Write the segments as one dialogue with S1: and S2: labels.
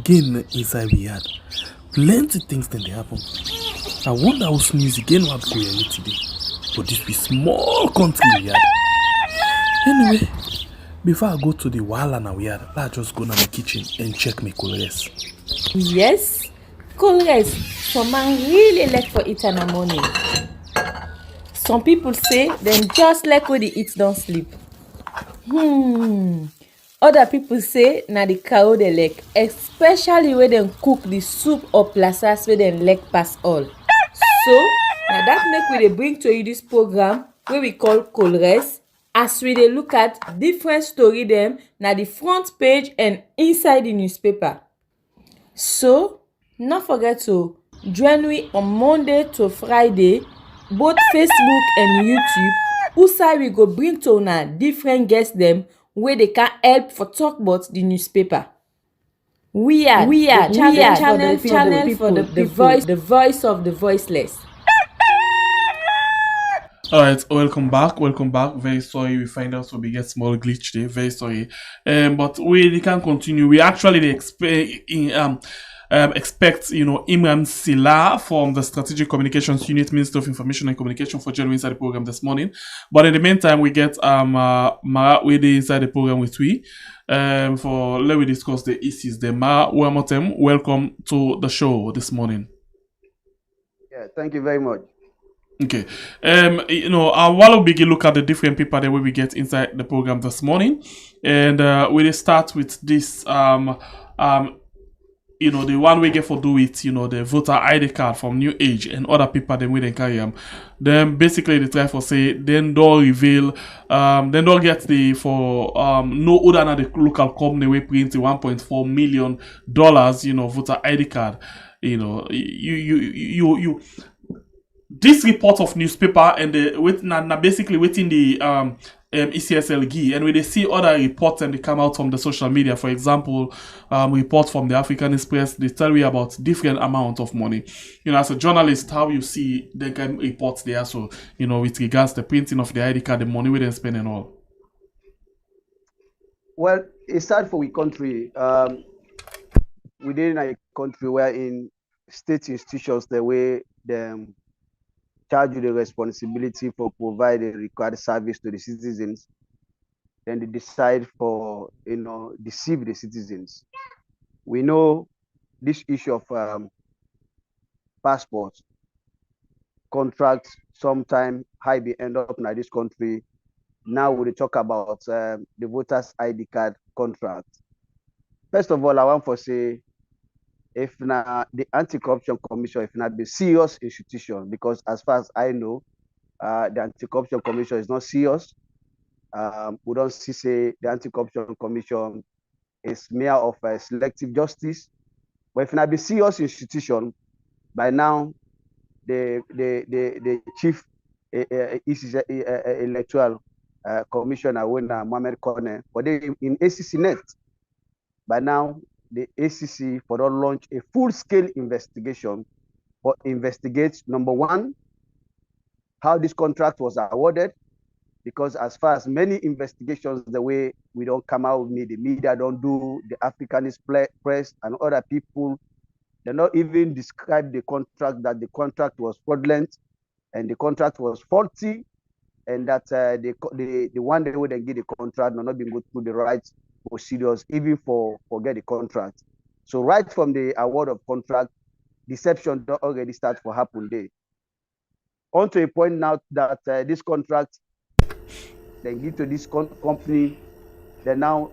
S1: again inside we had plenty things then they happen. I wonder how news again what go here today. But this be small country we had. Anyway, before I go to the wahala now we had, let's just go to my kitchen and check my colors.
S2: Yes, colors. Some man really like for eat in the morning. Some people say them just like when they eat don't sleep. Other people say na the cow they like, especially when they cook the soup or plasas where they like pass all. So now that make we dey bring to you this program wey we call Colres, as we dey look at different story dem na the front page and inside the newspaper. So no forget to join me on Monday to Friday, both Facebook and YouTube, usai we go bring to una different guests dem wey dey can help for talk about the newspaper. We are channel for the people, the voice of the voiceless.
S1: Alright, welcome back. Very sorry we find out so we get small glitch there. Very sorry. But we can continue. We actually expect Imran Silla from the Strategic Communications Unit, Minister of Information and Communication, for joining inside the program this morning. But in the meantime, we get Mara Wede inside the program with we. For let we discuss the issues. The Mara Wamotem, welcome to the show this morning.
S3: Yeah, thank you very much.
S1: Okay. While we begin look at the different people that we get inside the program this morning, and we'll start with this the one we get for do it, the voter ID card from New Age and other people then we then carry them. Then basically they try for say then don't reveal then don't get the for no other than the local company we print $1.4 million, voter ID card. This report of newspaper and basically within the ECSLG, and when they see other reports and they come out from the social media, for example, report from the African Express, they tell you about different amount of money. As a journalist, how you see the kind of reports there, so with regards to the printing of the ID card, the money we then spend and all.
S3: Well, it's sad for we country. Within a country where in state institutions the way them charge you the responsibility for providing required service to the citizens, then they decide for deceive the citizens. We know this issue of passports, contracts, sometime high be end up in this country. Now we talk about the voters ID card contract. First of all, I want to say, if not the Anti-Corruption Commission, if not the serious institution, because as far as I know, the Anti-Corruption Commission is not serious. We don't see say the Anti-Corruption Commission is mere of selective justice. But if not the serious institution, by now the chief electoral commissioner Mohamed Kone, but they in ACC net, by now the ACC for to launch a full-scale investigation or investigates, number one, how this contract was awarded, because as far as many investigations, the way we don't come out with the media don't do, the Africanist press and other people, they not even describe the contract, that the contract was fraudulent and the contract was faulty, and that the one that would get the contract not been go through the right procedures, even for get the contract. So right from the award of contract, deception already start for happen there. On to a point now that this contract they give to this company, then now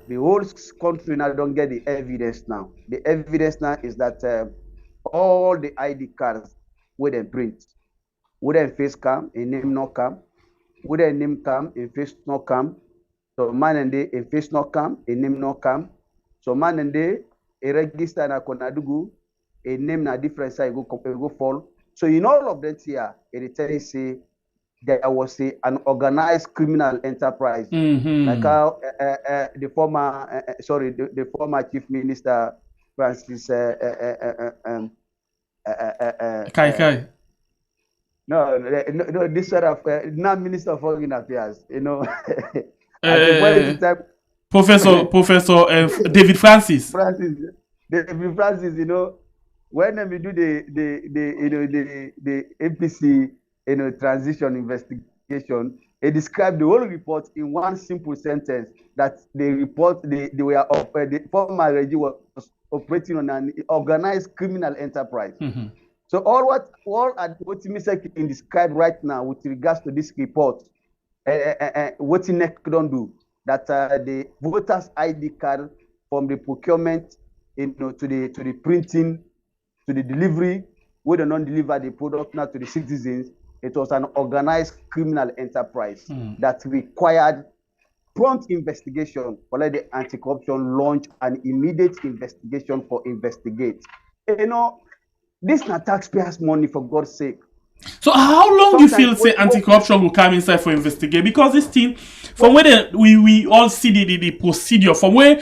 S3: the whole country now don't get the evidence now. The evidence now is that all the ID cards with them print, with them face cam, a name no cam, with a name cam, a face no cam. So man and they a face no cam, a name no cam. So man and they a register na konadugu, a name na different side go fall. So in all of that here, it tell you say there was an organized criminal enterprise, like how the former Chief Minister Francis
S1: Kai.
S3: No, this sort of now Minister of Foreign Affairs,
S1: Professor David Francis.
S3: David Francis, you know, when we do the APC transition investigation, they described the whole report in one simple sentence that the former regime was operating on an organized criminal enterprise. So what Mr. King described right now with regards to this report, what NEC don't do, that the voters ID card from the procurement, to the printing, to the delivery, where they don't deliver the product now to the citizens, it was an organized criminal enterprise that required prompt investigation for let the anti-corruption launch an immediate investigation for investigate. You know, this is not taxpayers' money, for God's sake.
S1: So how long you feel say anti-corruption will come inside for investigate? Because this thing, from where we all see the procedure, from where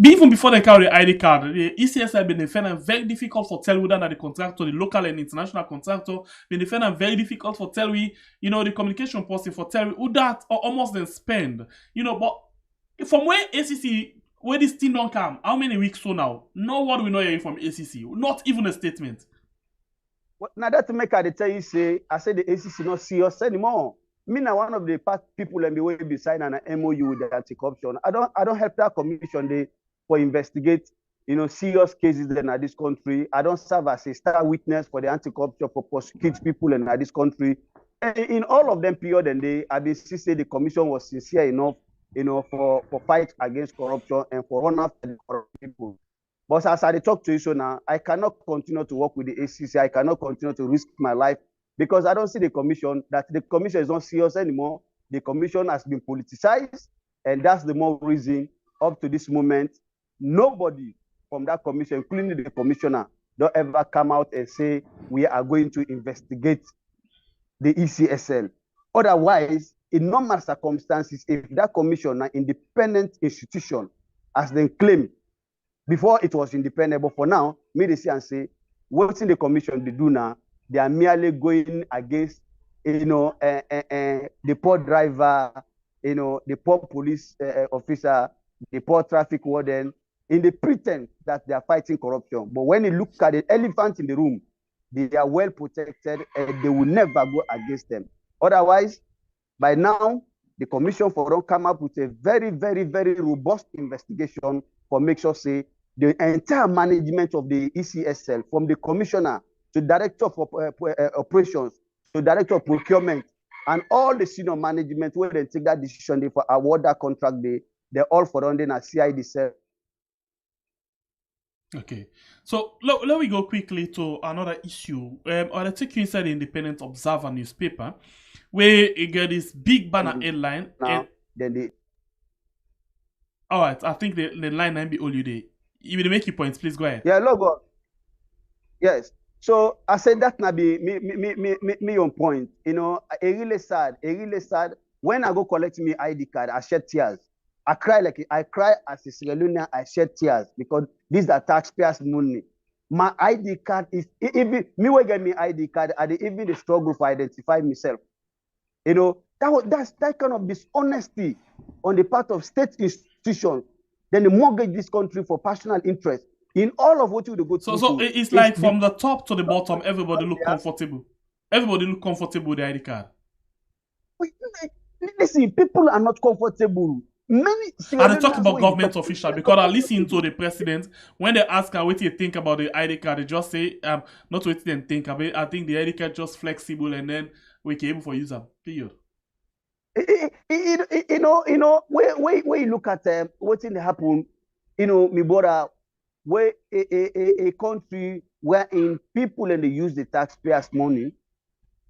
S1: even before they carry the ID card, the ECS have been defending very difficult for tell whether the contractor, the local and international contractor, been defending very difficult for tell we, you know, the communication person for tell we who that or almost then spend, you know, but from where ACC, where this thing don't come, how many weeks so now? No word we know hearing from ACC, not even a statement.
S3: Now that to make I tell you say, I say the ACC not serious anymore. Me now one of the people and the way be sign an MOU with the anti-corruption. I don't help that commission they for investigate, you know, serious cases in this country. I don't serve as a star witness for the anti-corruption for prosecute people in this country. And in all of them period and they I basically say the commission was sincere enough, you know, for fight against corruption and for run after the corrupt people. But as I talk to you so now, I cannot continue to work with the ACC. I cannot continue to risk my life because I don't see the commission, that the commission is not serious anymore. The commission has been politicized, and that's the more reason up to this moment, nobody from that commission, including the commissioner, don't ever come out and say we are going to investigate the ECSL. Otherwise, in normal circumstances, if that commission, an independent institution, as they claim, before it was independent, but for now, me they see and say, what's in the commission they do now? They are merely going against, you know, the poor driver, you know, the poor police officer, the poor traffic warden, in the pretense that they are fighting corruption. But when you look at the elephant in the room, they are well protected and they will never go against them. Otherwise, by now, the commission for don't come up with a very, very, very robust investigation for make sure say the entire management of the ECSL, from the commissioner to director of operations to director of procurement and all the senior management where they take that decision they for award that contract they're all for under a CID cell.
S1: Okay, so let me go quickly to another issue. I'll take you inside the Independent Observer newspaper, where you get this big banner headline.
S3: Now, then
S1: all right, I think the line might be all you day. You will make your points, please go ahead.
S3: Yeah, logo. Yes. So I said that now be me on point. You know, a really sad. When I go collect me ID card, I shed tears. I cry as a Sierra Leonean, I shed tears because these are taxpayers' money. My ID card is even me will get me ID card, I even the struggle for identify myself. You know, that's that kind of dishonesty on the part of state institutions. Then they mortgage this country for personal interest in all of what you go through.
S1: So it's like from the top to the bottom, everybody look comfortable. Everybody look comfortable with the ID card.
S3: Listen, people are not comfortable. Many
S1: and they talk about government official because I listen to the president when they ask her what you think about the ID card, they just say not what they think about it. I think the ID card just flexible and then we can able for use them. Period.
S3: You know, where you look at what's in the happen, you know, me brother, where a country wherein people and they use the taxpayers' money,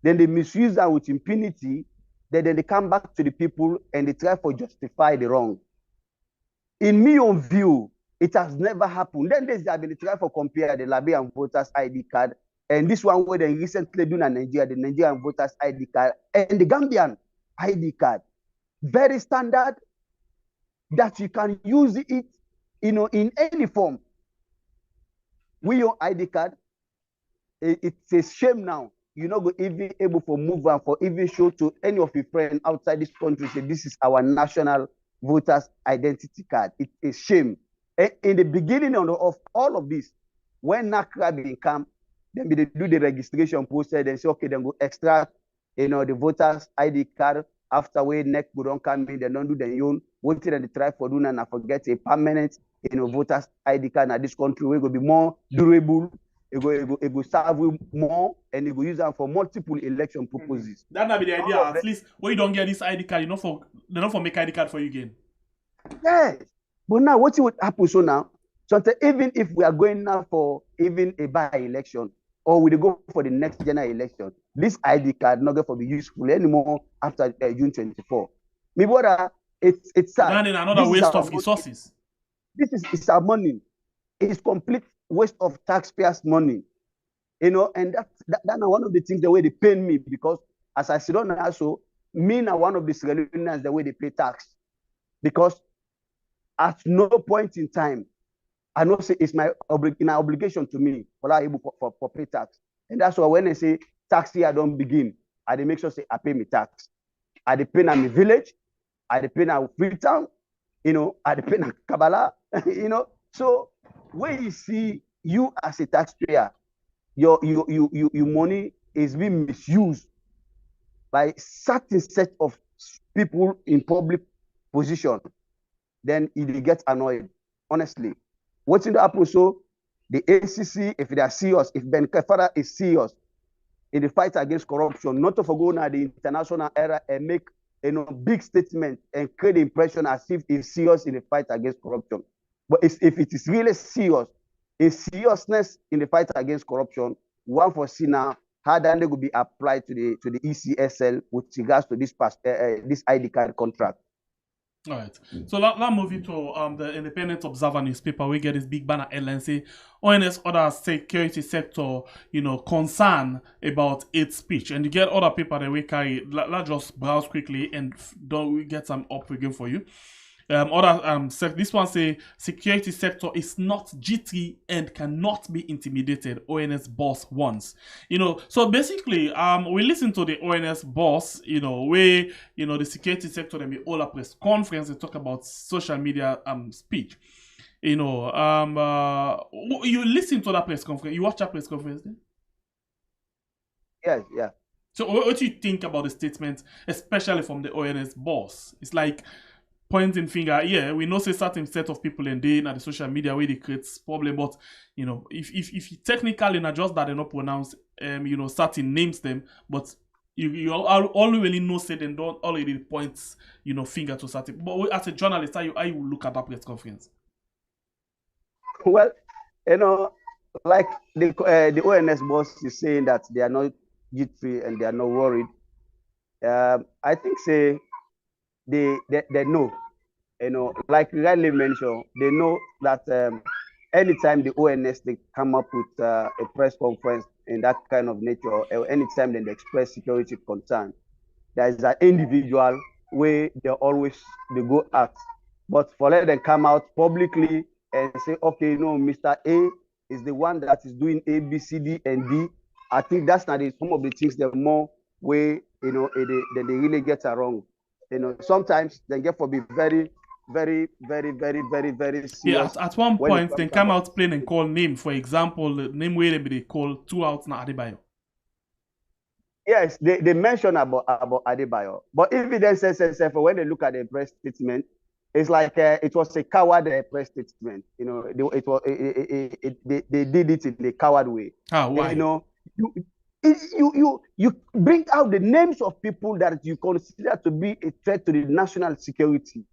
S3: then they misuse that with impunity. Then they come back to the people and they try to justify the wrong. In my own view, it has never happened. Then they have been trying to compare the Liberian voters ID card and this one where they recently done in Nigeria, the Nigerian voters ID card and the Gambian ID card. Very standard that you can use it, you know, in any form. With your ID card, it's a shame now. You're not going to even able to move and for even show to any of your friends outside this country, say this is our national voters identity card. It's a shame. In the beginning of all of this, when NACRA bin come, then they do the registration process, then say, okay, then go extract, the voters ID card after we next go don't come in, they don't do the own, waiting and they try for doing and I forget a permanent, voters ID card in this country, we go be more durable, it go serve more, and it go use them for multiple election purposes.
S1: That might be the idea. At least when you don't get this ID card, they're not for make ID card for you again.
S3: Yes. But now, what would happen so now? So even if we are going now for even a by-election, or we go for the next general election, this ID card not going to be useful anymore after June 24. Me brother, it's sad.
S1: Then another waste of resources.
S3: This is our money. It's complete waste of taxpayers' money. And that's one of the things the way they pay me, because as I sit on also, me now one of the Sierra Leoneans the way they pay tax. Because at no point in time, I know say it's my obligation to me for able for pay tax. And that's why when I say tax here, I don't begin. I make sure say I pay me tax. I depend on my village, I depend on Freetown, I depend on Kabbalah, So when you see you as a taxpayer, your money is being misused by certain set of people in public position, then it gets annoyed, honestly. What's in the happen? So the ACC, if they are serious, if Ben Kefara is serious in the fight against corruption, not to forgo now the international era and make big statement and create the impression as if it's serious in the fight against corruption. But if it is really serious, in seriousness in the fight against corruption, one for see now how then they will be applied to the ECSL with regards to this ID card contract.
S1: All right. So let's move into the Independent Observer newspaper. We get this big banner headline say ONS other security sector, concern about its speech, and you get other paper that we carry. Let's just browse quickly and we get some up again for you. This one say security sector is not G3 and cannot be intimidated. ONS boss wants. So basically, we listen to the ONS boss. Where the security sector they be all a press conference. They talk about social media speech. You listen to that press conference. You watch that press conference then?
S3: Yes, yeah.
S1: So what do you think about the statement, especially from the ONS boss? It's like pointing finger, yeah, we know say certain set of people in the social media where they create problem, but if you technically not just that they not pronounce certain names them, but you already know say they don't already point finger to certain. But as a journalist, how you look at that press conference?
S3: Well, like the ONS boss is saying that they are not G3 and they are not worried. I think say they know, like rightly mentioned, they know that anytime the ONS they come up with a press conference in that kind of nature, or anytime they express security concern, there is an individual way they go out. But for let them come out publicly and say, okay, Mr. A is the one that is doing A, B, C, D, and D. I think that's not some of the things that more way they really get wrong. Sometimes they get for be very, very, very, very, very, very serious.
S1: Yeah, at one point they come out plain and call name. For example, the name where they call two out na Adebayo.
S3: Yes, they mention about Adebayo, but evidence says when they look at the press statement, it's like it was a coward press statement. They did it in a coward way.
S1: Why?
S3: You bring out the names of people that you consider to be a threat to the national security.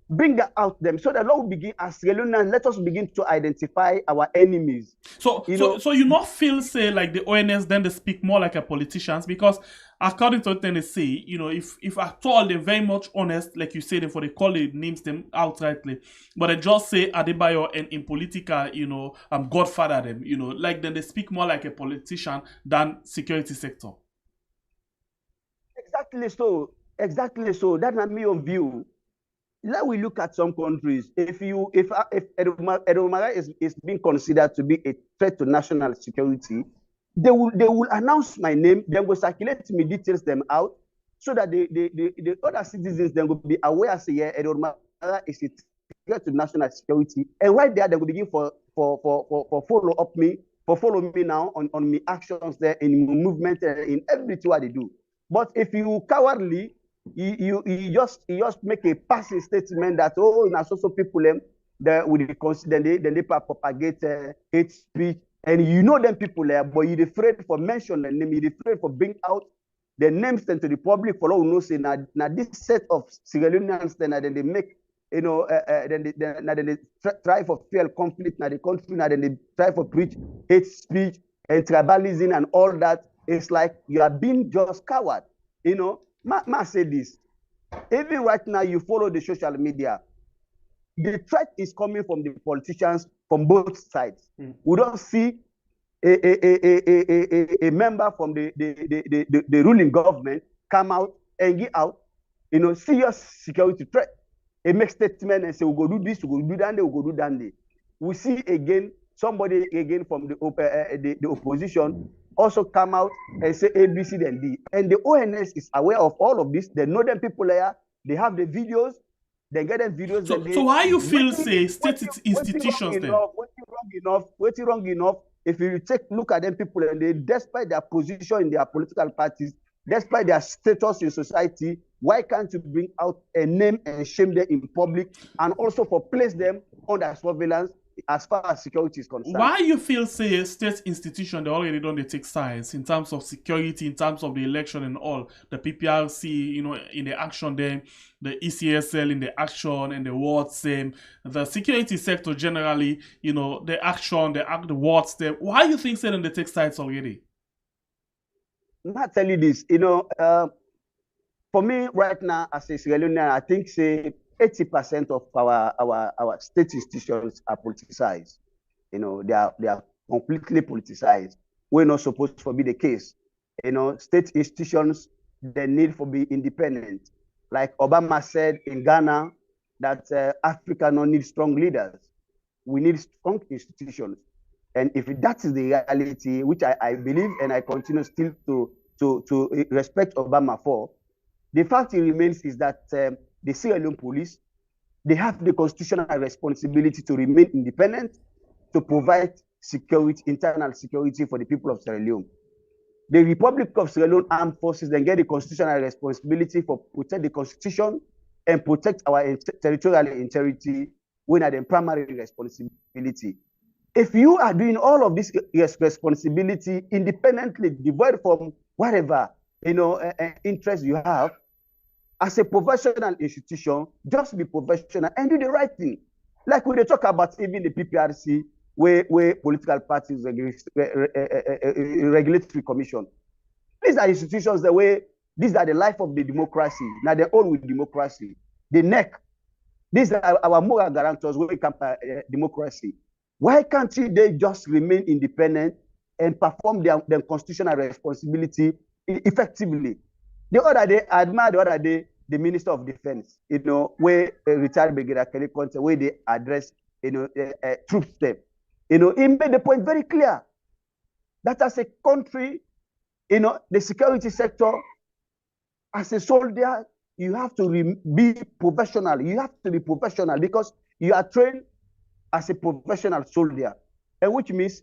S3: Bring that out them so that Lord will begin as Leoneans, let us begin to identify our enemies.
S1: So you not feel say like the ONS then they speak more like a politicians, because according to what they say, if at all they're very much honest, like you say, for they call it names them outrightly, but they just say Adebayo and in political, Godfather them, like then they speak more like a politician than security sector.
S3: Exactly so. That's not my own view. Now we look at some countries. If Edumare is being considered to be a threat to national security, they will announce my name. Then will circulate me details them out so that the other citizens then will be aware. Say, yeah, Edumare is a threat to national security. And right there, they will begin for follow me now on me actions there in movement in everything what they do. But if you cowardly, you just make a passing statement that now so people that will consider then they propagate hate speech, and you know them people there, but you're afraid for mention the name, you're afraid for bring out the names then to the public for all who know say now this set of Sierra Leoneans then they make then they try for fair conflict in the country, now then they try for preach hate speech and tribalism and all that. It's like you are being just coward. Ma say this. Even right now, you follow the social media. The threat is coming from the politicians from both sides. We don't see a member from the ruling government come out and give out, serious security threat. It makes statement and say, we'll go do this, we'll go do that, we'll go do that. We see again, somebody again from the opposition also come out and say A, B, C, and D. And the ONS is aware of all of this. They know them people there. They have the videos. They get them videos.
S1: So why you feel say state institutions then?
S3: What's wrong enough? If you look at them people and they, despite their position in their political parties, despite their status in society, why can't you bring out a name and shame them in public, and also for place them under surveillance as far as security is concerned?
S1: Why you feel say state institution they already don't take sides in terms of security, in terms of the election and all, the PPRC, in the action there, the ECSL in the action and the ward same, the security sector generally, the action, the wards there. Why you think say they take sides already?
S3: I'm not telling you this, for me right now as a Sierra Leonean, I think say 80% of our state institutions are politicized. They are completely politicized. We're not supposed to be the case. State institutions, they need to be independent. Like Obama said in Ghana that Africa don't need strong leaders. We need strong institutions. And if that is the reality, which I believe and I continue still to respect Obama for, the fact remains is that the Sierra Leone police, they have the constitutional responsibility to remain independent, to provide security, internal security for the people of Sierra Leone. The Republic of Sierra Leone Armed Forces then get the constitutional responsibility for protect the constitution and protect our territorial integrity when at the primary responsibility. If you are doing all of this responsibility independently, devoid from whatever interest you have, as a professional institution, just be professional and do the right thing. Like when they talk about even the PPRC, where political parties regulatory commission. These are institutions these are the life of the democracy. Now they're all with democracy. The neck. These are our moral guarantors when it comes to democracy. Why can't they just remain independent and perform their constitutional responsibility effectively? The other day, I admired the Minister of Defense, where retired Brigadier Kelly Conte, where they address, troops them. He made the point very clear that as a country, the security sector, as a soldier, you have to be professional. You have to be professional because you are trained as a professional soldier, and which means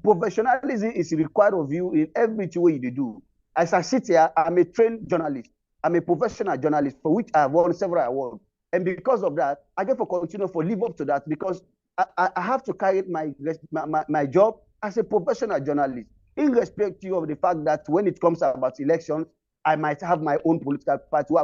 S3: professionalism is required of you in every way you do. As I sit here, I'm a trained journalist. I'm a professional journalist for which I have won several awards. And because of that, I get to continue to live up to that because I have to carry my job as a professional journalist, irrespective of the fact that when it comes about elections, I might have my own political party where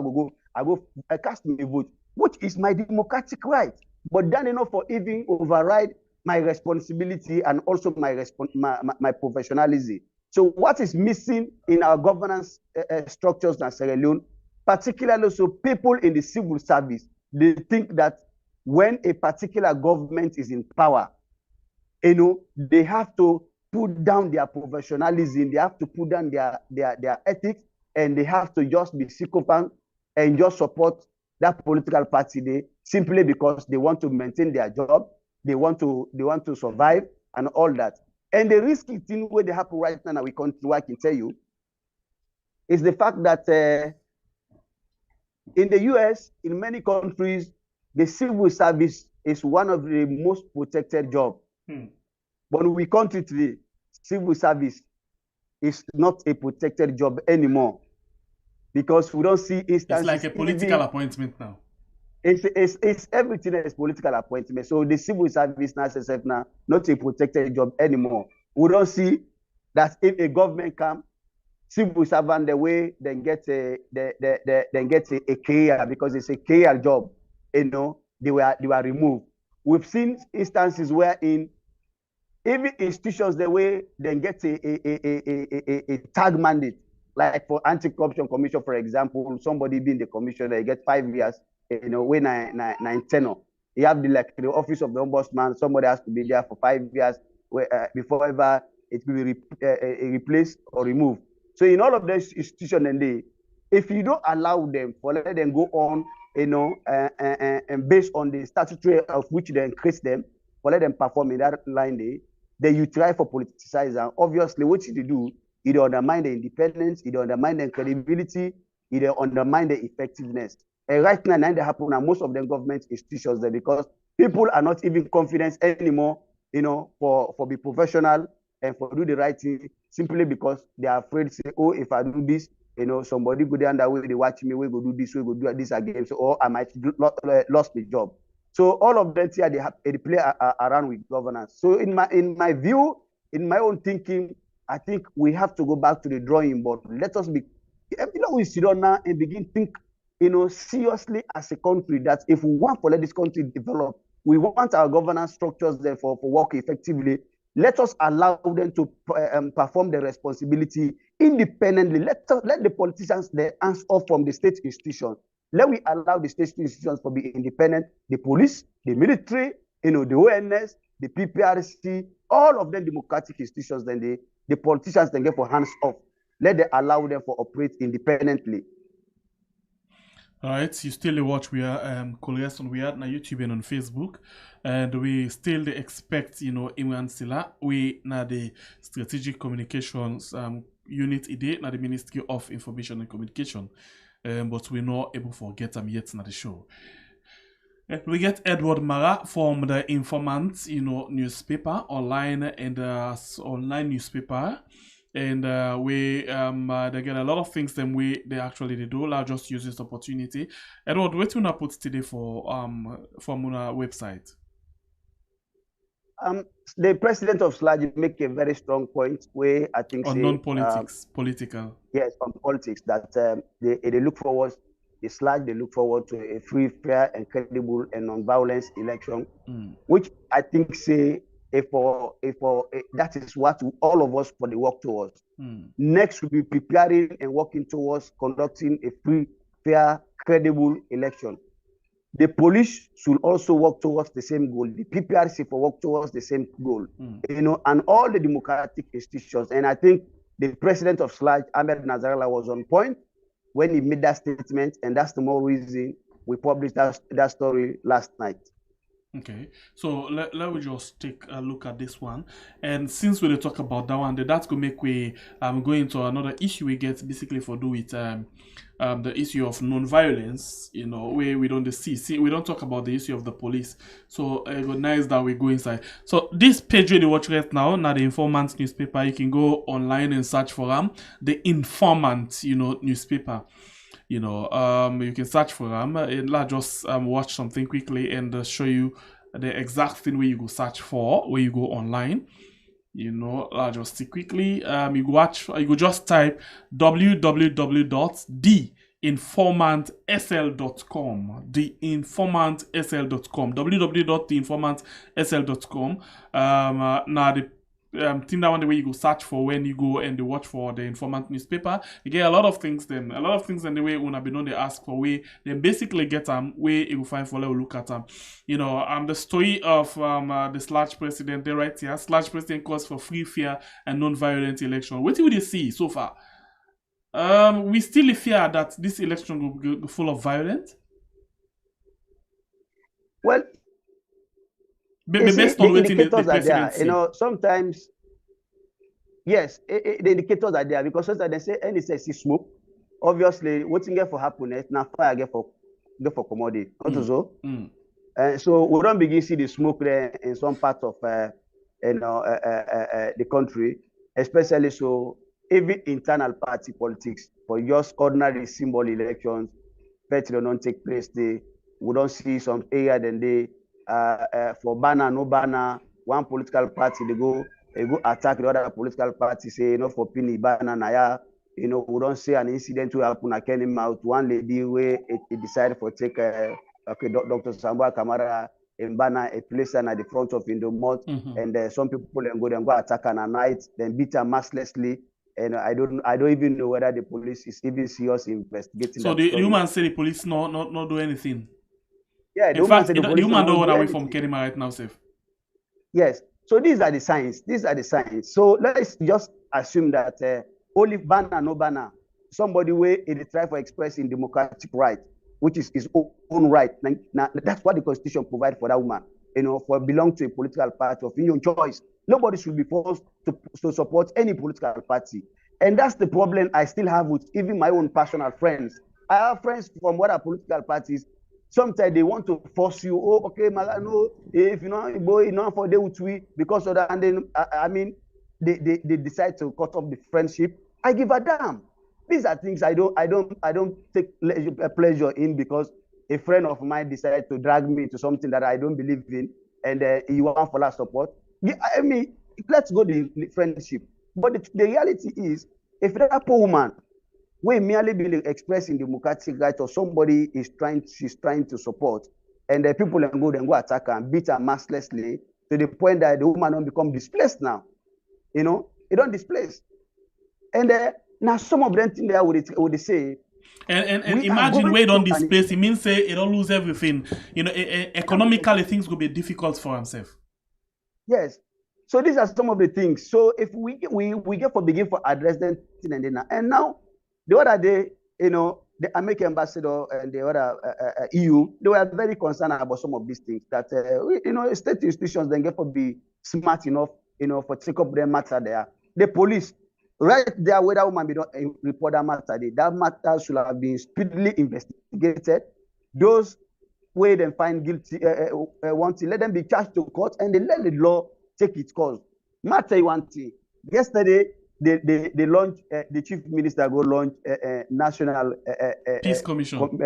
S3: I go cast my vote, which is my democratic right. But then for even override my responsibility and also my professionalism. So what is missing in our governance structures in Sierra Leone, particularly also people in the civil service, they think that when a particular government is in power, they have to put down their professionalism, they have to put down their ethics, and they have to just be sycophant and just support that political party simply because they want to maintain their job, they want to survive and all that. And the risky thing where they happen right now, I can tell you, is the fact that in the US, in many countries, the civil service is one of the most protected jobs. But we country today, civil service is not a protected job anymore because we don't see instances.
S1: It's like a political appointment now.
S3: It's everything is political appointment. So the civil service now not a protected job anymore. We don't see that if a government come, civil servant the way then get a career because it's a career job. You know, they were removed. We've seen instances wherein even institutions the way then get a tag mandate, like for anti-corruption commission, for example, somebody being the commissioner, they get 5 years, you know, when nine tenure. You have the office of the ombudsman, somebody has to be there for 5 years before ever it will be replaced or removed. So in all of those institutions, and if you don't allow them for let them go on, you know, and based on the statutory of which they increase them, for let them perform in that line, then you try for politicization. Obviously, what you do, it undermine the independence, it undermine the credibility, it undermine the effectiveness. And right now, that happen at most of the government institutions there because people are not even confident anymore, you know, for be professional and for do the right thing simply because they are afraid to say, oh, if I do this, you know, somebody go down that way, they watch me, we go do this, we go do this again, so or I might lost the job. So all of that here they play around with governance. So in my view, in my own thinking, I think we have to go back to the drawing board. Let us be, you know, we sit down now and begin think, you know, seriously as a country that if we want to let this country develop, we want our governance structures there for work effectively. Let us allow them to perform the responsibility independently. Let the politicians they hands off from the state institutions. Let we allow the state institutions to be independent. The police, the military, you know, the ONS, the PPRC, all of them democratic institutions. Then the politicians then get for hands off. Let them allow them to operate independently.
S1: All right, you still watch we are Coalition we are on YouTube and on Facebook, and we still expect, you know, Iwan Silla we na the strategic communications unit ide na the Ministry of Information and Communication, but we're not able to get them yet na the show. We get Edward Mara from the Informant, you know, newspaper online and online newspaper. And they get a lot of things them they actually do. I'll just use this opportunity. Edward, what you wanna put today for from our website?
S3: The president of SLAG make a very strong point where I think
S1: on non-politics, political.
S3: Yes, on politics that they look forward. The SLAG they look forward to a free, fair, and credible and non-violence election, which I think say. That is what all of us for the work towards. Next, we'll be preparing and working towards conducting a free, fair, credible election. The police should also work towards the same goal. The PPRC for work towards the same goal. You know, and all the democratic institutions. And I think the president of SLAG, Ahmed Nasrallah, was on point when he made that statement, and that's the more reason we published that story last night.
S1: Okay, so let me just take a look at this one, and since we talk about that one, that's gonna make we go into another issue we get basically for do with the issue of non-violence. You know, where we don't see we don't talk about the issue of the police. So nice that we go inside. So this page where you watch right now the Informant newspaper, you can go online and search for the Informant, you know, newspaper. You know, you can search for them and just watch something quickly and show you the exact thing where you go search for, where you go online. You know, just see quickly. You go just type www.theinformantsl.com, theinformantsl.com, www.theinformantsl.com. Now the thing that one the way you go search for when you go and you watch for the Informant newspaper, you get a lot of things then. A lot of things in the way when be known they ask for way, then basically get them where you find for look at them. You know, the story of the SLAG president, they right here. SLAG president calls for free, fair, and non-violent election. What do you see so far? We still fear that this election will be full of violence.
S3: Well, based on the indicators are there. You know, sometimes, yes, the indicators are there because sometimes they say any say see smoke. Obviously, what's in get for happiness now fire get for commodity. Not so. So we don't begin to see the smoke there in some parts of the country, especially so even internal party politics for just ordinary symbol elections, virtually don't take place. We don't see some area then they for banner, no banner, one political party they go attack the other political party, say, for Pini banner naya. We don't see an incident will happen at Kenny Mouth. One lady where it decided for take Dr. Sambua Kamara in banner a place at the front of Indomot, and some people go attack her at night, then beat her mercilessly. And I don't even know whether the police is even serious investigating.
S1: So the woman say the police not do anything.
S3: Yeah,
S1: in fact, the woman don't run away from Kenima right now, safe.
S3: Yes. So these are the signs. So let's just assume that only banner, no banner, somebody where it try for expressing democratic right, which is his own right. Now, that's what the Constitution provides for that woman. For belong to a political party of your choice. Nobody should be forced to support any political party. And that's the problem I still have with even my own personal friends. I have friends from other political parties. Sometimes they want to force you, okay, no, if boy, for day with we because of that, and then they decide to cut off the friendship. I give a damn. These are things I don't take pleasure in, because a friend of mine decided to drag me into something that I don't believe in, and you want for that support. I mean, let's go the friendship. But the reality is, if that poor woman, we merely be expressing democratic right, or somebody she's trying to support, and the people then go attack her and beat her mercilessly to the point that the woman don't become displaced now. It don't displace. And now some of them think there would say.
S1: And imagine where it don't displace, it means say it don't lose everything. Economically things will be difficult for himself.
S3: Yes. So these are some of the things. So if we get for begin for address them, and now the other day, the American ambassador and the other EU, they were very concerned about some of these things that state institutions then get for be smart enough, for take up their matter there. The police, right there where that woman be not report that matter, that matter should have been speedily investigated. Those where they find guilty, wanting, let them be charged to court, and they let the law take its course. Matter one thing. Yesterday, they launched, the chief minister go launch national
S1: peace commission.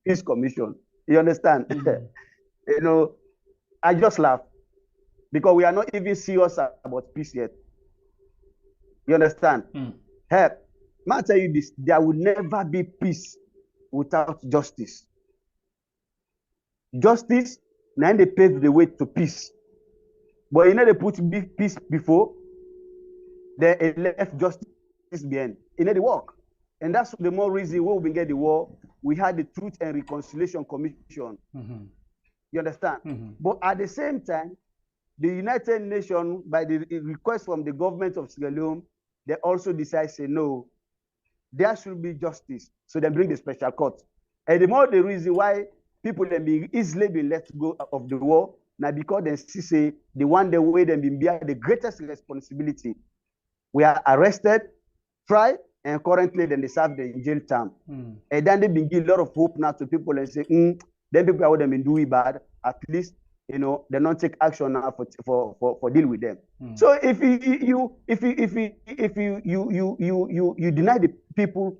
S3: Peace commission. You understand? I just laugh because we are not even serious about peace yet. You understand? Hey, I tell you this: there will never be peace without justice. Justice, now they pave the way to peace. But they put peace before, they left justice behind. They work. And that's the more reason when we get the war, we had the Truth and Reconciliation Commission. You understand? But at the same time, the United Nations, by the request from the government of Sierra Leone, they also decide, say, no, there should be justice. So they bring the special court. And the more the reason why people then be easily be let go of the war, now because they see say the one the way they bear the greatest responsibility. We are arrested, tried, and currently then they serve the jail term. And then they been give a lot of hope now to people and say, then people are them been doing bad, at least they don't take action now for deal with them. So if you deny the people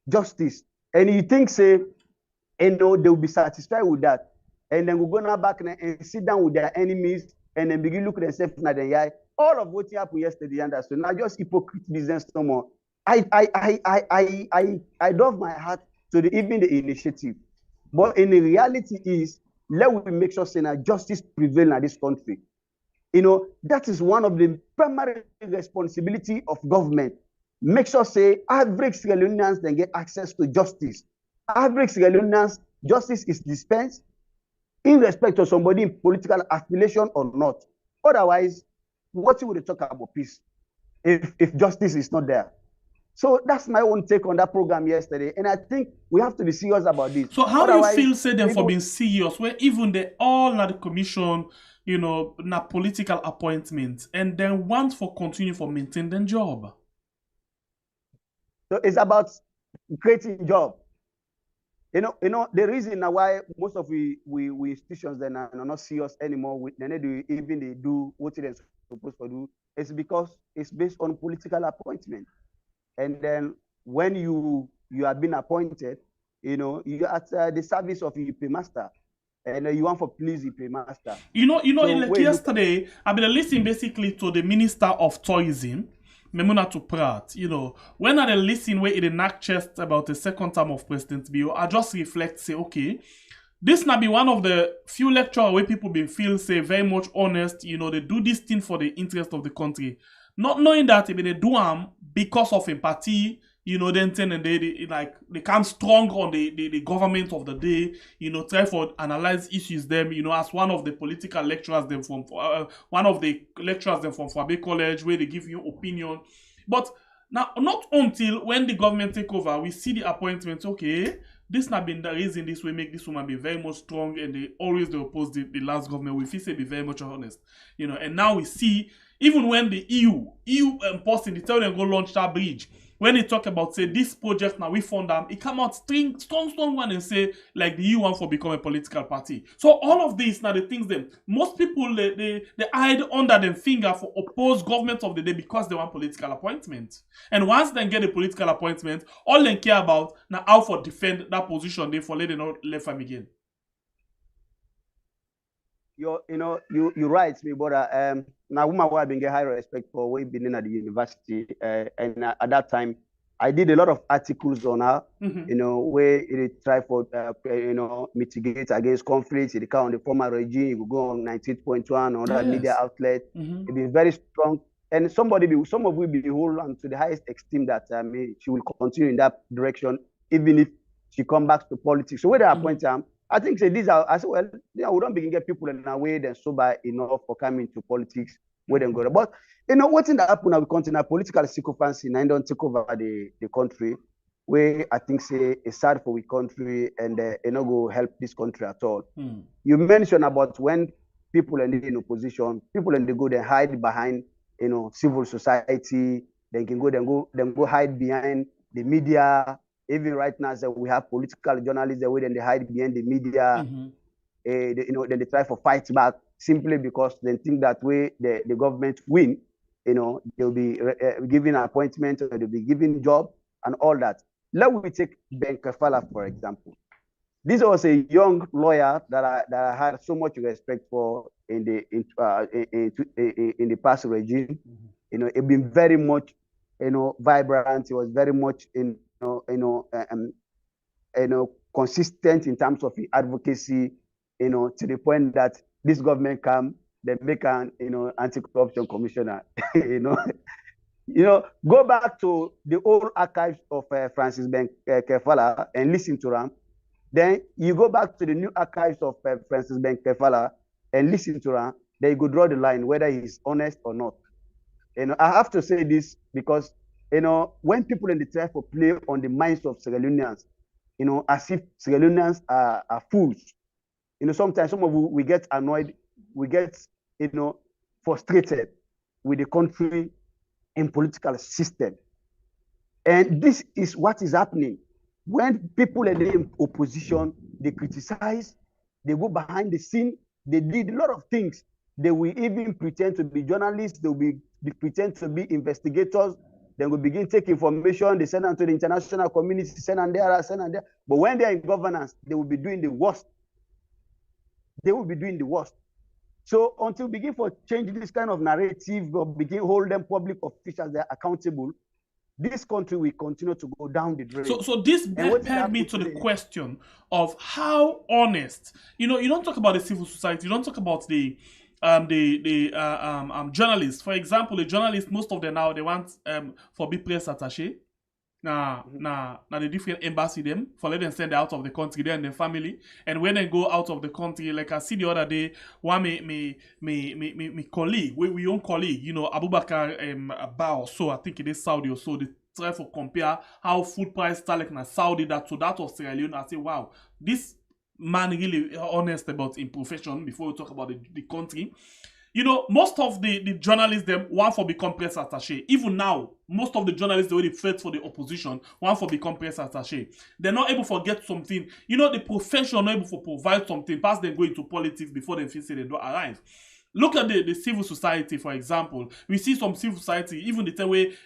S3: justice, and you think say, they'll be satisfied with that, and then we'll go now back and sit down with their enemies and then begin look at themselves in the eye. All of what happened yesterday, and so now just hypocrite business no more. I love my heart to even the initiative, but in the reality is, let me make sure say now justice prevail in this country. That is one of the primary responsibility of government. Make sure say average Sierra Leoneans then get access to justice. Average Sierra Leoneans, justice is dispensed in respect of somebody in political affiliation or not. Otherwise, what would they talk about peace if justice is not there? So that's my own take on that program yesterday, and I think we have to be serious about this.
S1: So how do you feel, say them for being serious, where even they all na the commission, na political appointments, and then want for continue for maintain their job?
S3: So it's about creating job. the reason why most of we institutions then are not serious anymore. They do what they're supposed to do. It's because it's based on political appointment. And then when you have been appointed, you're at the service of your paymaster, and you want to please your paymaster.
S1: Like yesterday, I've been listening basically to the Minister of Tourism, Memuna Pratt. When I listen where it knock chest about the second term of President Bio, I just reflect, say, okay, this now be one of the few lectures where people been feel, say, very much honest, they do this thing for the interest of the country. Not knowing that they do them because of empathy, then and they come strong on the government of the day, try for analyze issues them, as one of the political lecturers them from one of the lecturers them from Fabe College, where they give you opinion. But now, not until when the government take over, we see the appointments, okay, this not been the reason this will make this woman be very much strong, and they oppose the last government. We feel say be very much honest, and now we see, even when the EU person, they tell them go launch that bridge, when they talk about, say, this project now we fund them, it come out strong one and say, like, the EU want for become a political party. So all of these now the things them, most people, they hide under them finger for oppose government of the day because they want political appointment. And once they get a political appointment, all they care about now how for defend that position, they for let them not left them again.
S3: You right, me brother. Now woman who I've been get high respect for way been at the university, and at that time I did a lot of articles on her, where it try for mitigate against conflicts. It come on the former regime, it will go on 19.1 on that media outlet. It be very strong, and some of you be hold on to the highest esteem that she will continue in that direction, even if she come back to politics. So where they appoint her, I think say these are, I said, well, we don't begin get people in a way then sober enough for coming to politics where they go. But what's in the happen now, we continue political sycophancy and don't take over the country, where I think say it's sad for we country and not go help this country at all. You mentioned about when people in opposition, people in the go, they hide behind civil society, they can go hide behind the media. Even right now, so we have political journalists that then they hide behind the media. Then they try for fight back simply because they think that way the government win. They'll be giving an appointment, or they'll be giving job and all that. Let me take Ben Kefala, for example. This was a young lawyer that I had so much respect for in the past regime. It been very much vibrant. It was very much consistent in terms of advocacy, to the point that this government come, they make an anti-corruption commissioner. Go back to the old archives of Francis Ben Kefala and listen to them. Then you go back to the new archives of Francis Ben Kefala and listen to them. Then you go draw the line whether he's honest or not. I have to say this because when people in the try for play on the minds of Sierra Leoneans, as if Sierra Leoneans are fools. Sometimes some of we get annoyed, we get, frustrated with the country and political system. And this is what is happening. When people in the opposition, they criticize, they go behind the scene, they did a lot of things. They will even pretend to be journalists, they will pretend to be investigators. Then we begin take information, they send them to the international community, send them there. But when they are in governance, they will be doing the worst. So until we begin for change this kind of narrative, or begin hold them public officials, they're accountable, this country will continue to go down the drain.
S1: So this led me to the question of how honest, you don't talk about the civil society, you don't talk about the journalists. For example, the journalists, most of them now, they want for be press attaché. Now the different embassy them for let them send out of the country, they and their family. And when they go out of the country, like I see the other day, one me colleague, we own colleague, Abubakar Ba, so I think it is Saudi or so. They try to compare how food price start like na Saudi that to that of Sierra Leone. I say, wow, this man really honest about in profession before we talk about the country. You know, most of the journalists them want for become press attaché. Even now, most of the journalists they already fight for the opposition want for become press attaché. They're not able to get something. You know, the profession not able to provide something past them go into politics before they feel say they don't arrive. Look at the civil society, for example. We see some civil society, even the time way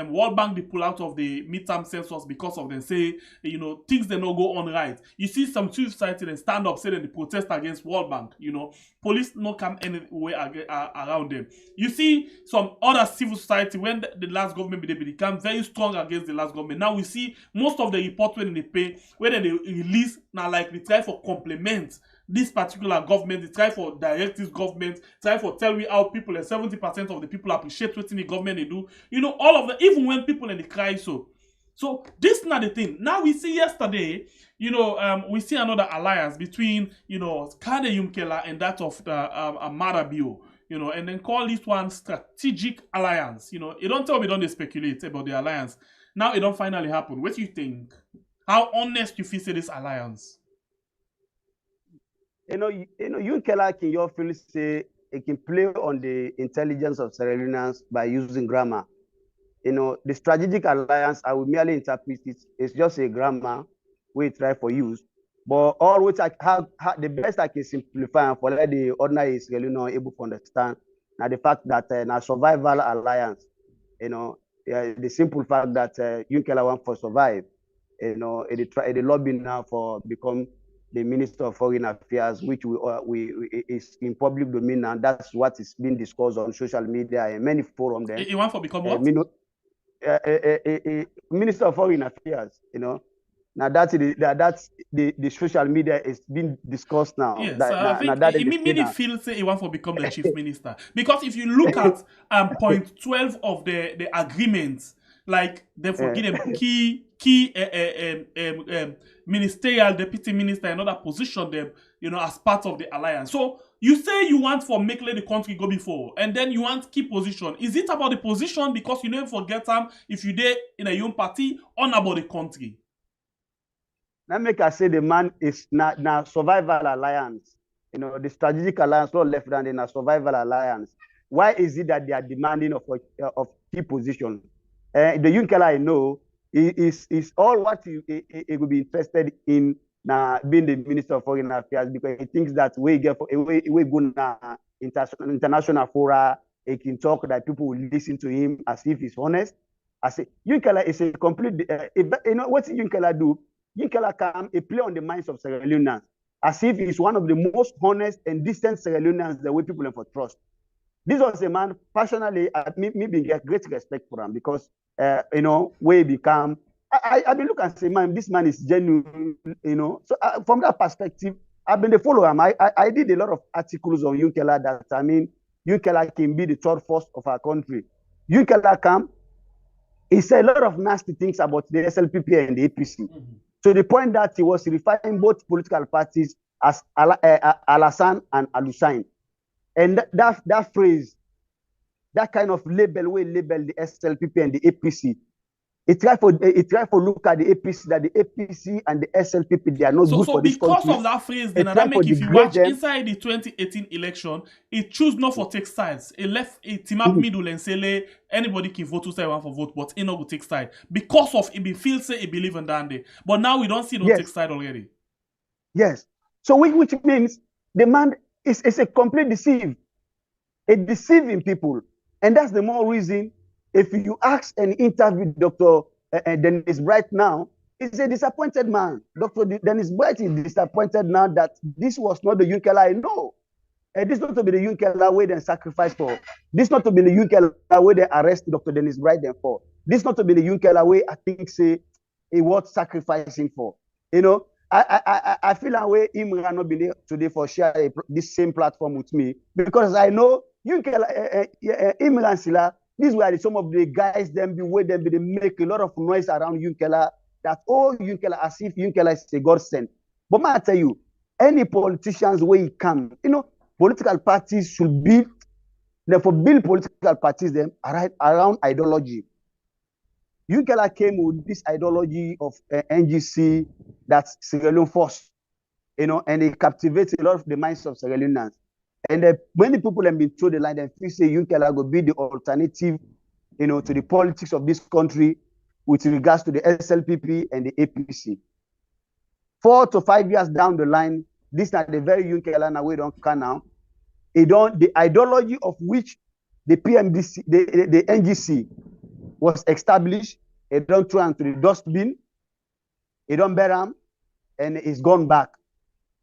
S1: World Bank they pull out of the midterm census because of them say, you know, things they not go on right. You see some civil society then stand up, say that they protest against World Bank, you know. Police not come anywhere around them. You see some other civil society when the last government they become very strong against the last government. Now we see most of the report when they pay, when they release, now like they try for complement this particular government, they try for direct this government, try for tell me how people, and 70% of the people appreciate what the government they do. You know, all of that, even when people in the cry so. So this is not the thing. Now we see yesterday, you know, we see another alliance between, you know, Kade Yumkela and that of Marabio, you know, and then call this one strategic alliance. You know, you don't tell me, don't they speculate about the alliance. Now it don't finally happen. What do you think? How honest you feel say this alliance?
S3: Yumkela can your feel say it can play on the intelligence of Sierra Leoneans by using grammar. You know, the strategic alliance, I will merely interpret it, it's just a grammar we try for use. But all which I have the best I can simplify and for let the ordinary Israeli able to understand now the fact that now survival alliance, you know, the simple fact that Yumkela want for survive, you know, the lobby now for become the Minister of Foreign Affairs, which we is in public domain, and that's what is being discussed on social media and many forums. Then
S1: You want for become what?
S3: Minister of Foreign Affairs, you know. Now that's the social media is being discussed now.
S1: Yes, I think it made me feel say he want to become the chief minister, because if you look at point 12 of the agreement, like they forgive them key ministerial deputy minister and other position them, you know, as part of the alliance. So you say you want for make let the country go before, and then you want key position. Is it about the position because you never forget them if you there in a young party, or about the country?
S3: Now make I say the man is now survival alliance. You know, the strategic alliance, not left hand in a survival alliance. Why is it that they are demanding of key position? The Yumkela I know is all what he will be interested in now being the Minister of Foreign Affairs, because he thinks that we get for we go na international fora, he can talk that people will listen to him as if he's honest. I say Yumkela is a complete you know what Yumkela do? Yumkela come a play on the minds of Sierra Leoneans as if he's one of the most honest and decent Sierra Leoneans the way people have for trust. This was a man, personally, me being get great respect for him because, you know, where he become, I been look and say, man, this man is genuine, you know. So from that perspective, I've been the follower him. I did a lot of articles on Yumkela that, I mean, Yumkela can be the third force of our country. Yumkela come, he said a lot of nasty things about the SLPP and the APC. Mm-hmm. To the point that he was referring both political parties as Alassane and Alusine. And that phrase, that kind of label, we label the SLPP and the APC. It try for look at the APC, that the APC and the SLPP, they are not good for this country.
S1: So because of that phrase, then that make if you watch them inside the 2018 election, it choose not for take sides. It left a team up middle and say anybody can vote to say one for vote, but it not go take side. Because of it be feel say it believe in that day. But now we don't see no take side already.
S3: Yes. So which means the man is a complete deceive. A deceiving people. And that's the more reason if you ask and interview Dr. Dennis Bright now, he's a disappointed man. Dr. Dennis Bright is disappointed now that this was not the Yumkela I know. This not to be the Yumkela way they sacrifice for. This not to be the Yumkela way they arrest Dr. Dennis Bright for. This not to be the Yumkela way I think say he was sacrificing for. You know, I feel that way Imran not been there today for share this same platform with me, because I know Yumkela, Imran Sila, these were some of the guys them they make a lot of noise around Yumkela, that Yumkela as if Yumkela is a godsend. But I tell you, any politicians where he come, you know, political parties should build, therefore build political parties them around ideology. Yumkela came with this ideology of NGC, that's Sierra Leone force, you know, and it captivates a lot of the minds of Sierra Leoneans. And many people have been through the line and feel say Yunkela will be the alternative, to the politics of this country with regards to the SLPP and the APC. 4 to 5 years down the line, this is the very Yunkela now we don't can now. The ideology of which the PMDC, the NGC was established, it don't throw into the dustbin, it don't bear them, and it's gone back.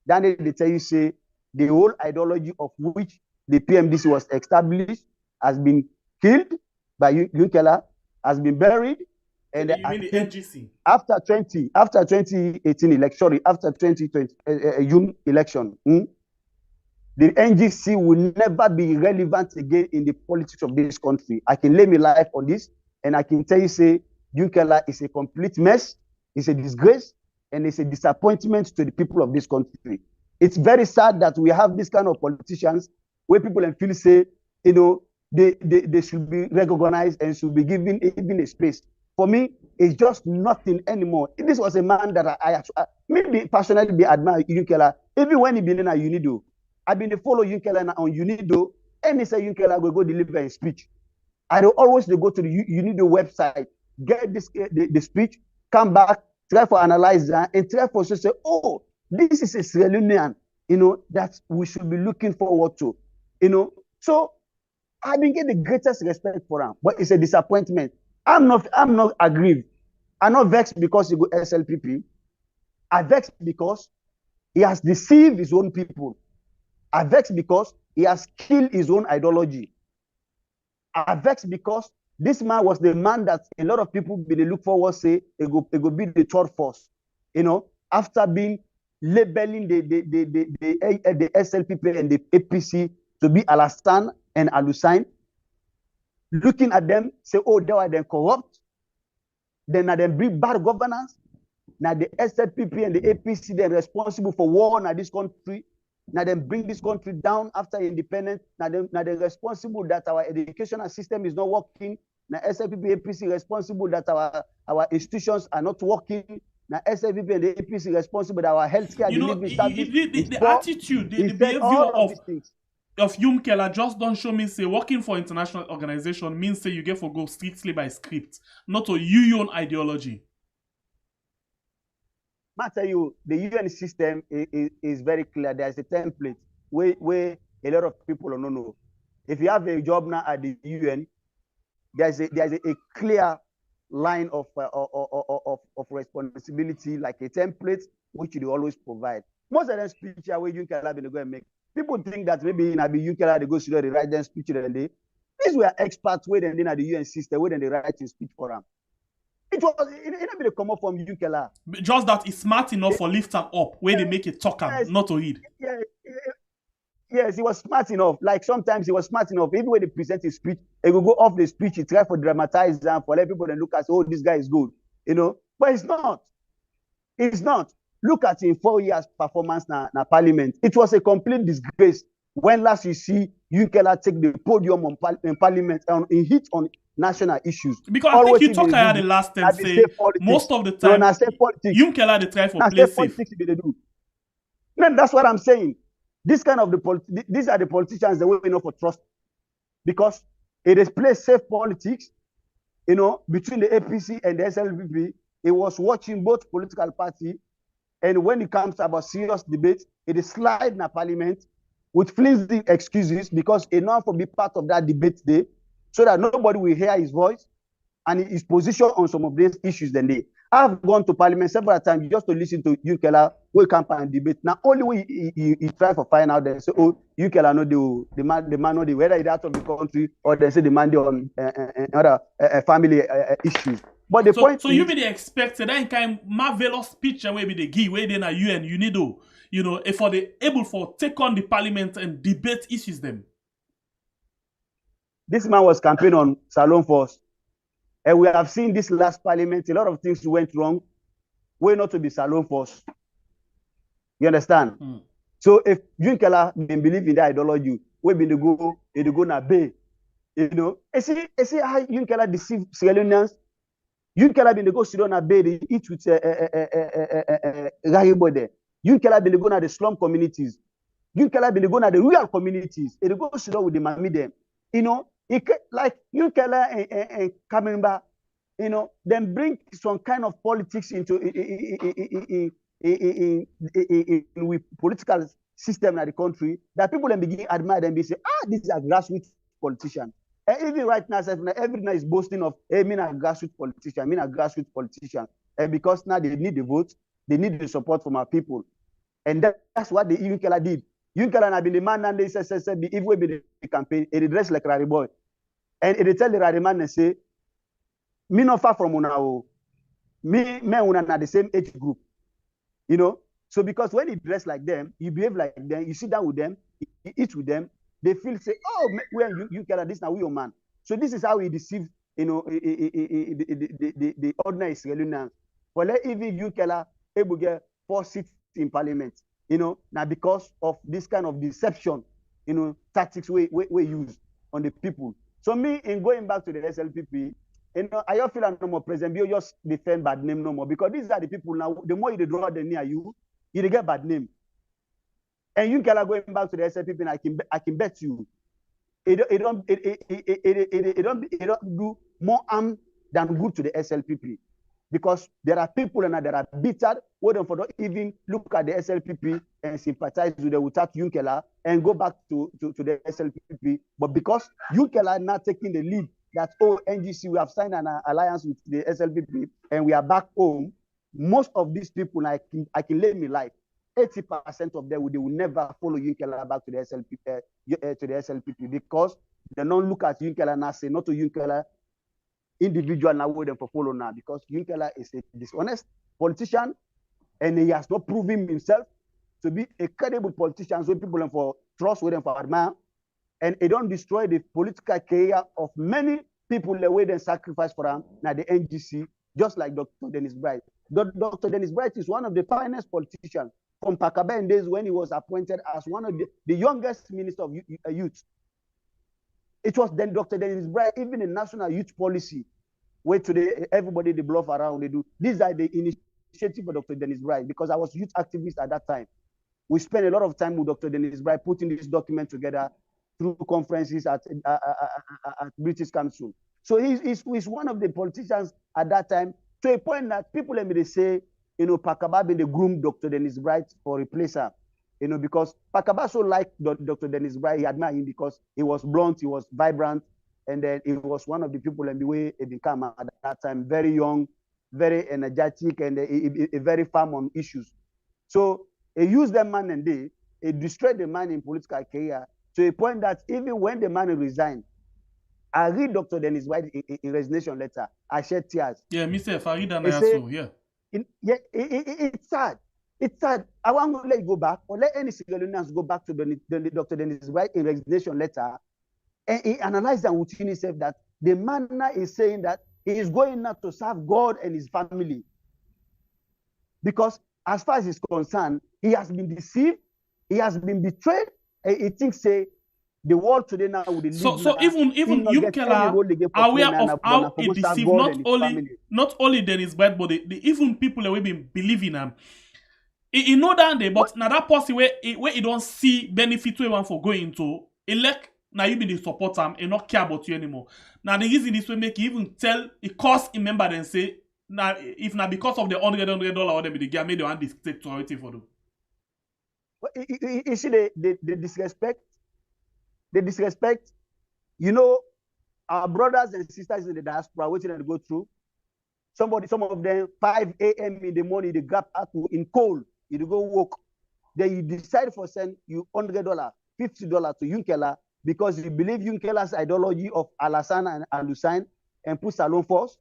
S3: Then they tell you say the whole ideology of which the PMDC was established has been killed by Yunkela, has been buried, and
S1: you mean the NGC?
S3: After 2018 election, sorry, after 2020 June election, the NGC will never be relevant again in the politics of this country. I can lay my life on this, and I can tell you, say, Yunkela is a complete mess, it's a disgrace, and it's a disappointment to the people of this country. It's very sad that we have this kind of politicians where people feel say, they should be recognized and should be given even a space. For me, it's just nothing anymore. This was a man that I maybe personally be admire Yunkela, even when he been in a UNIDO. I've been to follow Yunkela on UNIDO, and he say Yunkela will go deliver a speech. I will always go to the UNIDO website, get this the speech, come back, try for analyze that, and try for to say, oh, this is a Sierra Leonean, that we should be looking forward to, So I've been getting the greatest respect for him, but it's a disappointment. I'm not aggrieved. I'm not vexed because he go SLPP. I vexed because he has deceived his own people. I vexed because he has killed his own ideology. I vexed because this man was the man that a lot of people be look forward say it go be the third force. After being labeling the SLPP and the APC to be Alassane and Alusine, looking at them, say, oh, they are then corrupt. Then they bring bad governance. Now the SLPP and the APC, they're responsible for war in this country. Now they bring this country down after independence. Now they're responsible that our educational system is not working. Now SLPP, APC responsible that our institutions are not working. Now SLPP and the APC responsible that our healthcare delivery service.
S1: The attitude, the behavior of Yunkela just don't show me say working for international organization means say you get for go strictly by script, not a your own ideology.
S3: I tell you, the UN system is very clear. There's a template where a lot of people don't know. If you have a job now at the UN, there's a clear line of responsibility, like a template which you always provide. Most of them speech are where Yunkela going to make. People think that maybe in Yunkela they go to the write them speech and these were experts where then at the UN system where then they write a speech for them. It never come up from Yunkela.
S1: Just that it's smart enough for lift them up where they make it talk not to read.
S3: Yes, he was smart enough. Like sometimes he was smart enough. Even when they present his speech, he will go off the speech, he try for dramatize them for let people then look at, oh, this guy is good. But it's not. It's not. Look at in 4 years performance na parliament. It was a complete disgrace. When last you see Yunkela take the podium in parliament in hit on national issues.
S1: Because I think you talk about the last time say most of the time Yunkela they try for play safe.
S3: No, that's what I'm saying. This kind of these are the politicians that we know for trust, because it is play safe politics, between the APC and the SLPP. It was watching both political parties. And when it comes about serious debate, it is slide in a parliament with flimsy excuses because enough will be part of that debate day so that nobody will hear his voice and his position on some of these issues. I've gone to parliament several times just to listen to Yunkela who come and debate. Now, only way he try to find out, they say, oh, Yunkela know the man know whether he's out of the country or they say the man on other family issues. But the point
S1: so you be the expected that kind of marvelous speech and where be the give where they na UN UNIDO, if for the able for take on the parliament and debate issues them.
S3: This man was campaigning on Salon Force. And we have seen this last parliament, a lot of things went wrong. We're not to be Salon Force. You understand? So if Yunkela believe in the ideology, we be the go na bay. You see how Yunkela deceive Sierra Leoneans. Yunkela been go sit on a bed, they eat with Rahibode. Yunkela been go na the slum communities. Yunkela been go na the real communities. It go sit down with the mami them. You know, it like Yunkela and Kamemba, you know, then bring some kind of politics into with political system in the country that people then begin admire them. They say, this is a grassroots politician. And even right now, every night is boasting of, hey, me a grassroots politician, me a grassroots politician. And because now they need the votes, they need the support from our people. And that's what the Yunkela did. Yunkela have been the man and they said, if we be the campaign, it dress like Rari boy. And it tell the Rari man and say, me not far from Unao. Me una na the same age group. You know? So because when you dress like them, you behave like them, you sit down with them, you eat with them, they feel say, oh, when you carry this now, we your man. So this is how he deceive, you know, the ordinary Israelians. But let even you Kela able get 4 seats in parliament, you know, now because of this kind of deception, you know, tactics we use on the people. So me, in going back to the SLPP, you know, I don't feel like no more President Bio just defend bad name no more because these are the people now. The more you draw them near you, you get bad name. And you can going back to the SLPP, and I can bet you, it don't do more harm than good to the SLPP because there are people and there are bitter who don't even look at the SLPP and sympathize with the without Yunkela and go back to the SLPP. But because Yunkela now taking the lead that, oh, NGC, we have signed an alliance with the SLPP and we are back home, most of these people, I can lay me life, 80% of them, they will never follow Yunkela back to the SLPP because they don't look at Yunkela and say, not to Yunkela individual now with them for follow now because Yunkela is a dishonest politician and he has not proven himself to be a credible politician so people for trust with them for admire and it don't destroy the political career of many people the way they sacrifice for them now the NGC just like Dr. Dennis Bright. Dr. Dennis Bright is one of the finest politicians from Pakaben days when he was appointed as one of the youngest minister of youth. It was then Dr. Dennis Bright, even the national youth policy, where today everybody they bluff around, they do. These are the initiative of Dr. Dennis Bright because I was youth activist at that time. We spent a lot of time with Dr. Dennis Bright putting this document together through conferences at British Council. So he's one of the politicians at that time to a point that people let me say, you know, Pakaba been the groom Dr. Dennis Bright for replacer. You know, because Pakaba so liked Dr. Dennis Bright, he admired him because he was blunt, he was vibrant, and then he was one of the people in the way he became at that time, very young, very energetic, and a very firm on issues. So he used that man and he destroyed the man in political career to a point that even when the man resigned, I read Dr. Dennis Bright in resignation letter, I shed tears.
S1: Yeah, Mr. Farida Nayasu, yeah.
S3: It's sad. It's sad. I want to let you go back, or let any Sierra-Leoneans go back to Dr. Dennis Bright in resignation letter, and he analyzed and within himself that the man now is saying that he is going now to serve God and his family. Because as far as he's concerned, he has been deceived, he has been betrayed, and he thinks, say, the world today now with the
S1: so even Yunkela aware of how he deceived not only Dennis Bright, but the even people that we been believing him. He know that day, but now that person where he don't see benefit to one for going to elect now you be the support him and not care about you anymore. Now the reason this will make you even tell it cost him member and say now if not because of the $100 or they be the game, they want this authority for them.
S3: You see the disrespect. The disrespect, you know, our brothers and sisters in the diaspora waiting to go through. Some of them 5 a.m. in the morning, they grab out in cold, you go walk. Then you decide for send you $100, $50 to Yunkela because you believe Yunkela's ideology of Alassane and Al-Hussein and put Salon force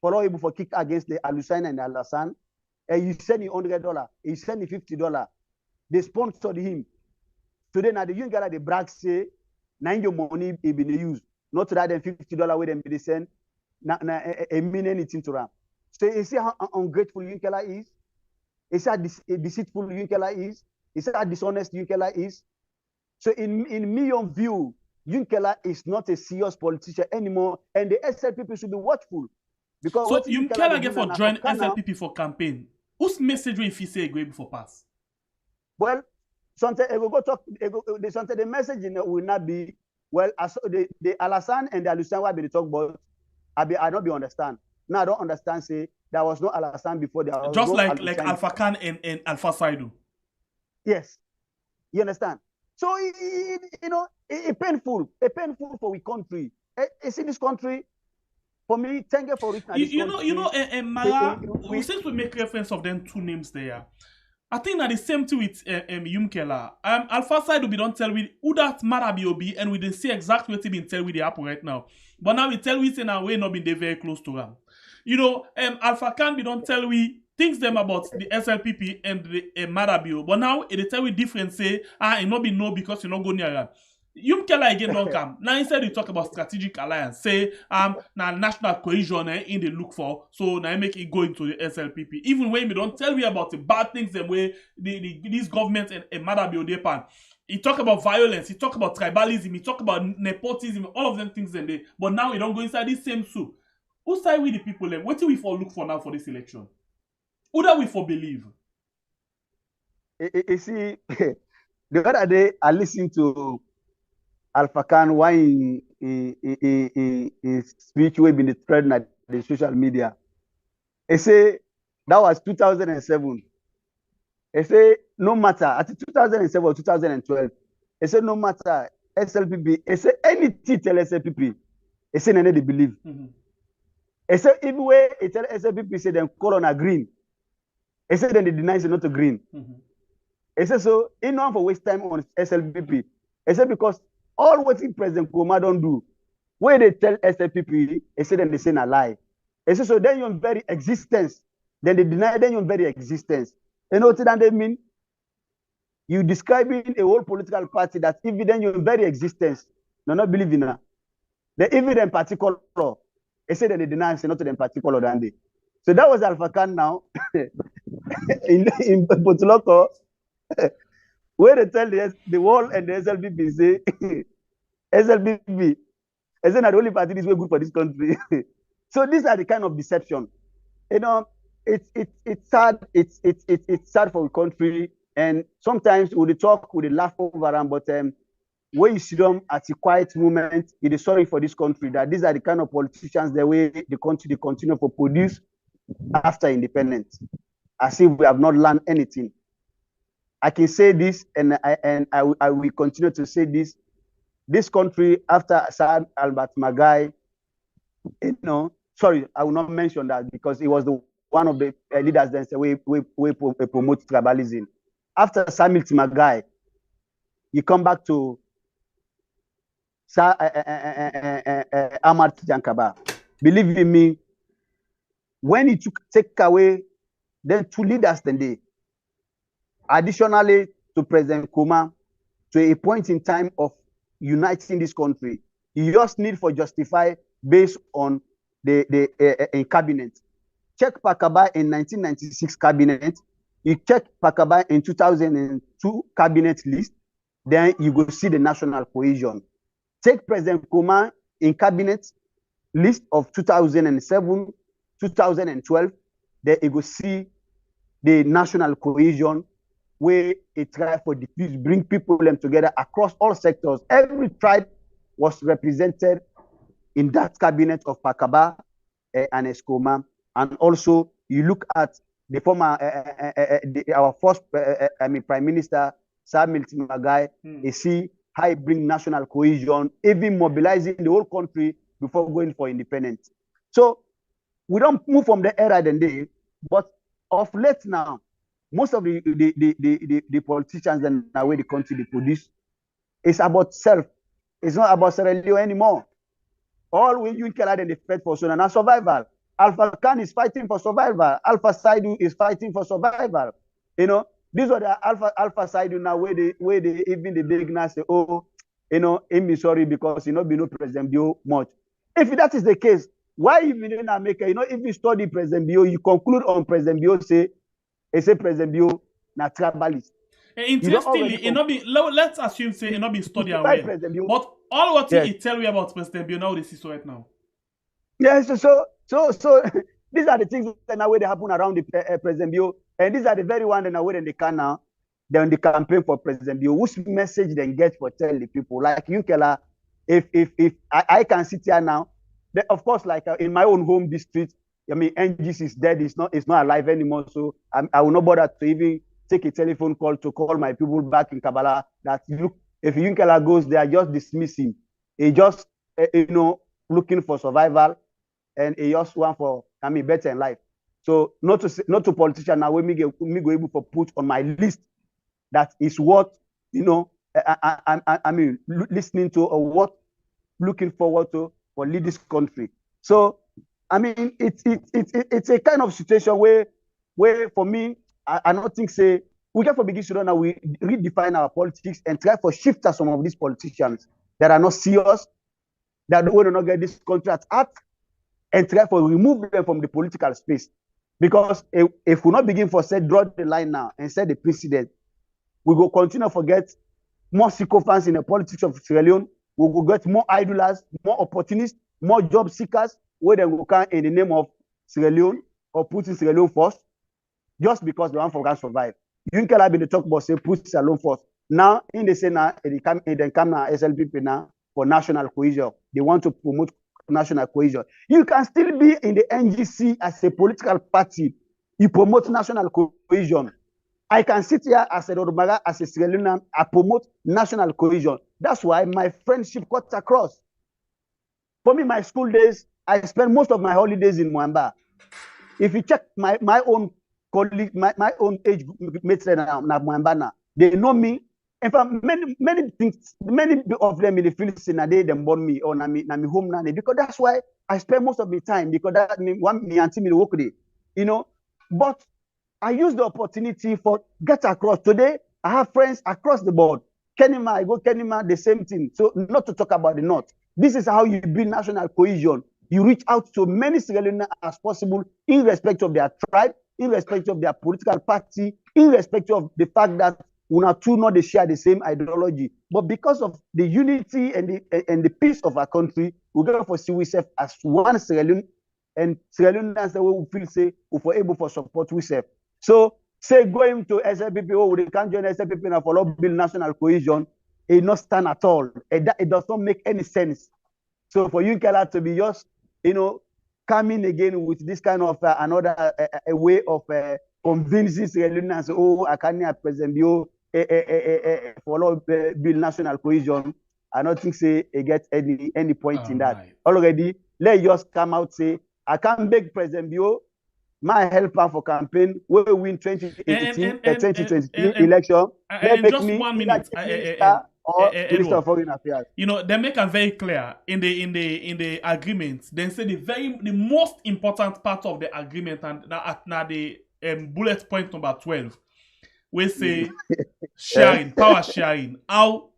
S3: for all able for kick against the Al-Hussein and Alassane. And you send him $100, you send him $50. They sponsored him. Today now the Yunkela they brag say, now your money it been used. Not rather than $50 with them they send a mean anything to them. So you see how ungrateful Yunkela is. You see how deceitful Yunkela is. You see how dishonest Yunkela is. So in me on view, Yunkela is not a serious politician anymore, and the SLPP should be watchful. Because
S1: so Yunkela get for join SLPP for campaign. Whose message will if he say go before pass?
S3: Well, something go talk the message will not be well as the Alassane and the Alusane why be talk about I don't be understand. Now I don't understand say there was no Alassane before there was
S1: just
S3: no
S1: like Alpha Khan and Alpha Saidu.
S3: Yes. You understand? So it painful for we country. You see this country, for me, thank you for reaching this country.
S1: Mara, since we make reference of them two names there, I think that the same thing with Yumkela. Alpha Side will be don't tell we who that Marabi will be, and we didn't see exactly what he been tell with the apple right now. But now we tell we in a way not been there very close to them. Alpha can be don't tell we things them about the SLPP and the Marabio, but now it tell we different say it not be no because you not go near them. Yumkela again don't come. Now instead you talk about strategic alliance, say now national cohesion in the look for, so now make it go into the SLPP. Even when we don't tell you about the bad things the way these governments and Marabio they pan. He talk about violence, he talk about tribalism, he talk about nepotism, all of them things in there. But now we don't go inside this same soup. Who side with the people then? What do we for look for now for this election? Who do we for believe?
S3: You see, the other day I listened to Alpha Khan why in speech will be spread on the social media. He say that was 2007. He say no matter at 2007 or 2012. He say no matter SLPP. He say anything tell SLPP. He say they believe. He say even way he tell SLPP say them corona green. He say then they deny say not a green. He say so in no for waste time on SLPP. He say because all what President Koma don't do, when they tell SLPP, they say then they say a lie. They say so then your very existence, then they deny then your very existence. You know what they mean? You describing a whole political party that even then your very existence, no not believe in that. The even in particular, they say that they deny say not to them particular than they. So that was Alpha Khan now in Potuloko. Where they tell the world and the SLPP say SLPP is not the only party this way good for this country. So these are the kind of deception. It's sad. It's sad for the country. And sometimes we talk, we laugh over them, but when you see them at a quiet moment, it is sorry for this country that these are the kind of politicians the way the country they continue to produce after independence, as if we have not learned anything. I can say this, and I will continue to say this. This country, after Sir Albert Magai, sorry, I will not mention that because he was one of the leaders that we promote tribalism. After Samuel Magai, you come back to Sir Ahmad Jankaba. Believe in me, when he take away then two leaders then they, additionally to President Kuma, to a point in time of uniting this country, you just need for justify based on the cabinet. Check Pakaba in 1996 cabinet, you check Pakaba in 2002 cabinet list, then you go see the national cohesion. Take President Kuma in cabinet list of 2007, 2012, then you go see the national cohesion where it tried for diffuse, bring people them together across all sectors. Every tribe was represented in that cabinet of Pakaba and Escoma. And also, you look at the former, our first Prime Minister, Samuel Magai, you see how he bring national cohesion, even mobilizing the whole country before going for independence. So we don't move from the era then day, but of late now, most of the politicians and the way the country they produce, it's about self. It's not about Sierra Leone anymore. All we you can and the fight for survival. Alpha Khan is fighting for survival. Alpha Saidu is fighting for survival. These are the Alpha Saidu now where they even the big now say, oh, I'm sorry because be no President Bio much. If that is the case, why even in America, if you study President Bio, you conclude on President Bio say President Bio na tribalist.
S1: Interestingly, let's assume say it not be studied away. But all what he tell you about President Bio now this is right now.
S3: Yes, so these are the things that now where they happen around the President Bio, and these are the very ones that now where they can now. then the campaign for President Bio, which message then get for tell the people? Like Yunkela, if I can sit here now, then of course, like in my own home district, I mean, NGC is dead, it's not alive anymore. So I will not bother to even take a telephone call to call my people back in Kabbalah that look, if Yunkela goes there, just dismiss him. He just, looking for survival, and he just want for, better in life. So not to politician now, when me go able to put on my list that is what, listening to or what looking forward to for lead this country. So, it's a kind of situation where for me, I don't think say we get for begin to now we redefine our politics and try for shift some of these politicians that are not serious, that don't want to not get this country at heart, and try for remove them from the political space. Because if we not begin for say draw the line now and set the precedent, we will continue to forget more sycophants in the politics of Sierra Leone. We will get more idlers, more opportunists, more job seekers, where they will come in the name of Sierra Leone or putting Sierra Leone first, just because the one for can survive. You can have been the talk about say put Sierra Leone first. Now in the Senate, they come now SLPP now for national cohesion. They want to promote national cohesion. You can still be in the NGC as a political party. You promote national cohesion. I can sit here as a Rodomaga, as a Sierra Leonean, I promote national cohesion. That's why my friendship cuts across. For me, my school days, I spent most of my holidays in Mwamba. If you check my own colleague, my own age mates now, Mwamba, they know me. In fact, many things, many of them in the Philippines, they born me or nami home nanny, because that's why I spend most of my time, because that me auntie me work day, But I use the opportunity for get across. Today, I have friends across the board. Kenima, I go Kenima, the same thing. So not to talk about the North. This is how you build national cohesion. You reach out to many Sierra Leoneans as possible, irrespective of their tribe, irrespective of their political party, irrespective of the fact that una two not they share the same ideology. But because of the unity and the peace of our country, we're going to see ourselves as one Sierra Leone, and Sierra Leoneans the way we feel say we're able to support ourselves. So say going to SLPP, we can't join SLPP now for build national cohesion, it not stand at all. It does not make any sense. So for you, Kela, to be just, coming again with this kind of another a way of convincing Sierra Leoneans, I can't present you for build national cohesion. I don't think say it gets any point in that. Right. Already, let's just come out say, I can't beg President Bio, my helper for campaign, we will win 2023 election.
S1: And just 1 minute,
S3: or Minister of Foreign Affairs.
S1: They make it very clear in the agreement. They say the most important part of the agreement, and now the bullet point number 12, we say sharing, power sharing, how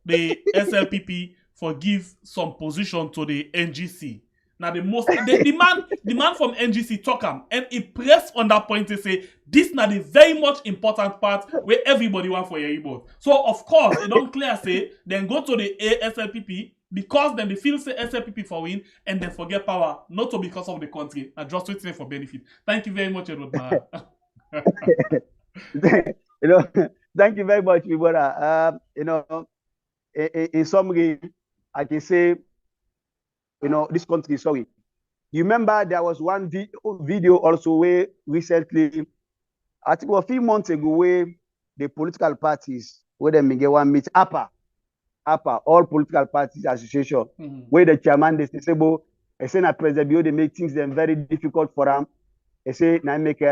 S1: the SLPP forgive some position to the NGC. Now the man from NGC talk him, and he press on that point to say this now the very much important part where everybody want for your board. So of course they don't clear say then go to the SLPP because then they feel say SLPP for win and then forget power, not to because of the country and just waiting for benefit. Thank you very much, Edward.
S3: Thank you very much, my brother. In summary, I can say, this country, sorry. You remember there was one video also where recently, I think a few months ago, where the political parties, where they get one meet, APA, all political parties association, where the chairman, they say, they say that President Bio, they make things then very difficult for them. They say, now make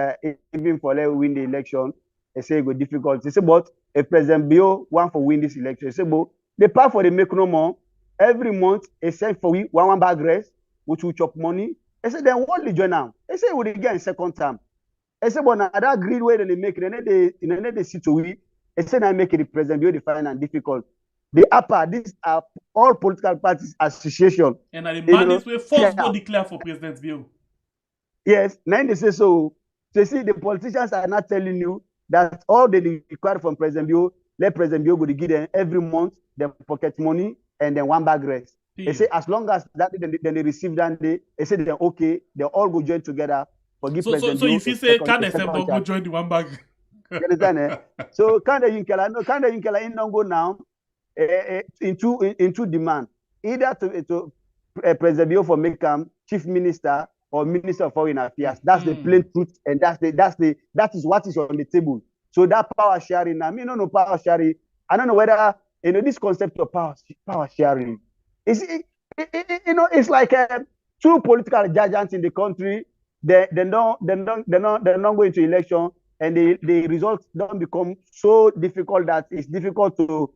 S3: even for them win the election, they say it go difficult. They say, but if President Bio want for win this election, they say, but the part for the make no more. Every month, they send for we one bag rest, which will chop money. They say, then what the join now? They say, we will get in second term. They say, but now that greed way they make it, they see to we. They say, now make it the president be defined and difficult. The APA, these are all political parties association.
S1: And the mandate will first go declare for President Bio.
S3: Yes, now they say so. So see, the politicians are not telling you that all they require from President Bio, let President Bio go to give them every month, their pocket money, and then one bag rest. They say as long as that then they receive that day, they say they're okay, they all go join together.
S1: So if you say can they don't go join the one bag?
S3: You understand? So kind of Yunkela in don't go now into demand either to President Bio for make chief minister or minister of foreign affairs. That's the plain truth, and that is what is on the table. So that power sharing now, me no know power sharing. I don't know whether this concept of power sharing is it's like two political giants in the country. They don't go into election, and the results don't become so difficult that it's difficult to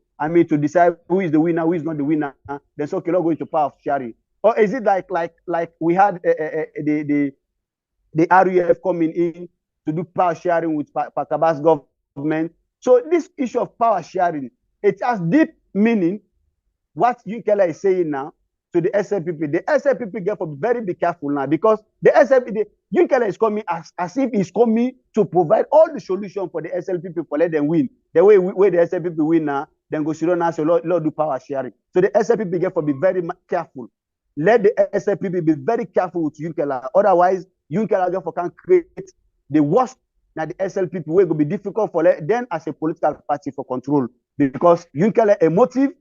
S3: decide who is the winner, who is not the winner. Then so cannot go into power sharing. Or is it like we had the RUF coming in to do power sharing with Pakaba's government? So this issue of power sharing, it has deep meaning. What Yunkela is saying now to the SLPP, the SLPP get to be careful now, because the Yunkela is coming as if he's coming to provide all the solution for the SLPP for let them win. The way the SLPP win now, then go sit down and say, Lord do power sharing. So the SLPP get to be very careful. Let the SLPP be very careful with Yunkela. Otherwise, Yunkela can create the worst. Now the SLPP will be difficult for them as a political party for control, because Yunkela a motive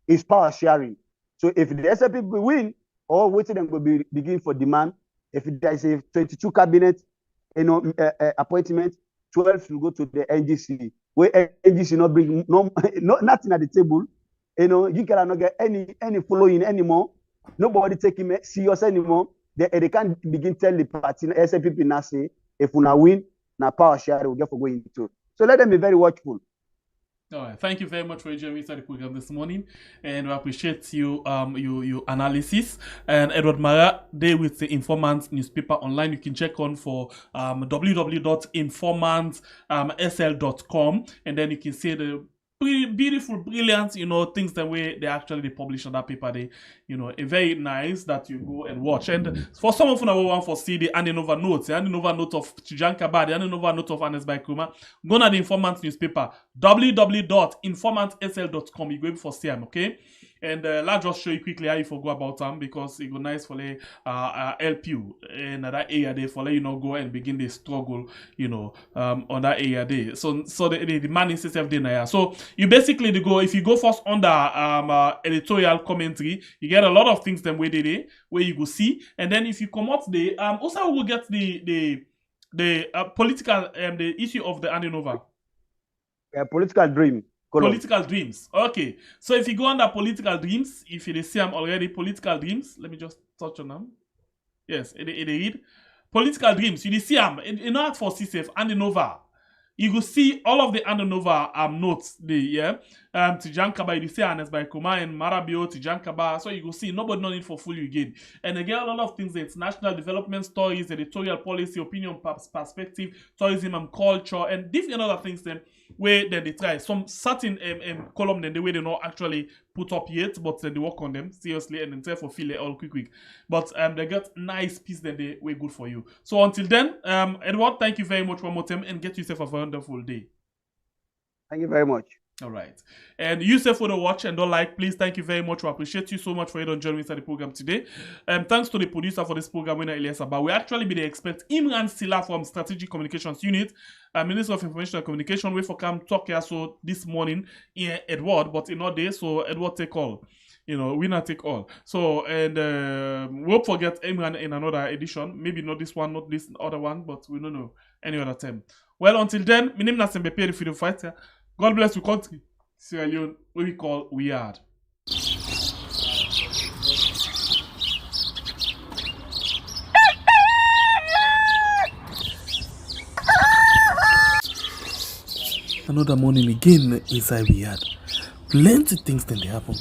S3: is power sharing. So if the SLPP win, all waiting them will begin for demand. If there is a 22 cabinet, appointment, 12 will go to the NGC. Where NGC not bring nothing at the table, you cannot not get any following anymore. Nobody taking serious anymore. They can't begin tell the party SLPP now say if we now win, now power share will get for going into. So let them be very watchful.
S1: All right. Thank you very much for joining the program this morning, and we appreciate your analysis. And Edward Mara, they with the Informant newspaper online. You can check on for www.informantsl.com, and then you can see the beautiful, brilliant, things the way they actually publish on that paper. They, a very nice that you go and watch. And for some of you who want to see the handing over notes, the handing over note of Tijan Kaba, the handing over note of Anes Baikuma, go to the Informant newspaper, www.informantsl.com. You go for see them, okay? And let's just show you quickly how you go about them, because it go nice for the help you in that area there for go and begin the struggle, on that area there. So the man is self denial. So you basically if you go first under editorial commentary, you get a lot of things them where you go see, and then if you come out there, also we will get the political the issue of the handing over.
S3: Political dream.
S1: Political dreams. Okay. So if you go under political dreams, if you see them already, political dreams, let me just touch on them. Yes, it read. Political dreams, you see them, not for CCF, handing over. You will see all of the handing over notes there, yeah. Tijan Kaba, you see Anes Baikuma and Marabio, Tijan Kaba. So you will see nobody no need for full you again. And again, a lot of things, the international development stories, editorial policy, opinion perspective, tourism and culture, and different other things then where then they try some certain column then the way they not actually put up yet, but then they work on them seriously and then try for feel it all quick. But they got nice piece then they way good for you. So until then, Edward, thank you very much one more time, and get yourself a wonderful day.
S3: Thank you very much.
S1: All right. And you say for the watch and don't like, please. Thank you very much. We appreciate you so much for joining me inside the program today. Thanks to the producer for this program, Winner Elias Abba. We actually be the expert Imran Silla from Strategic Communications Unit, Minister of Information and Communication. We for come talk here so this morning in Edward, but in all day, so Edward take all. Winner take all. So, and we won't forget Imran in another edition. Maybe not this one, not this other one, but we don't know any other time. Well, until then, my name is Nasembe, the freedom fighter. God bless your country, Sierra Leone, what we call Weird. Another morning again inside Weird. Plenty things then they happen.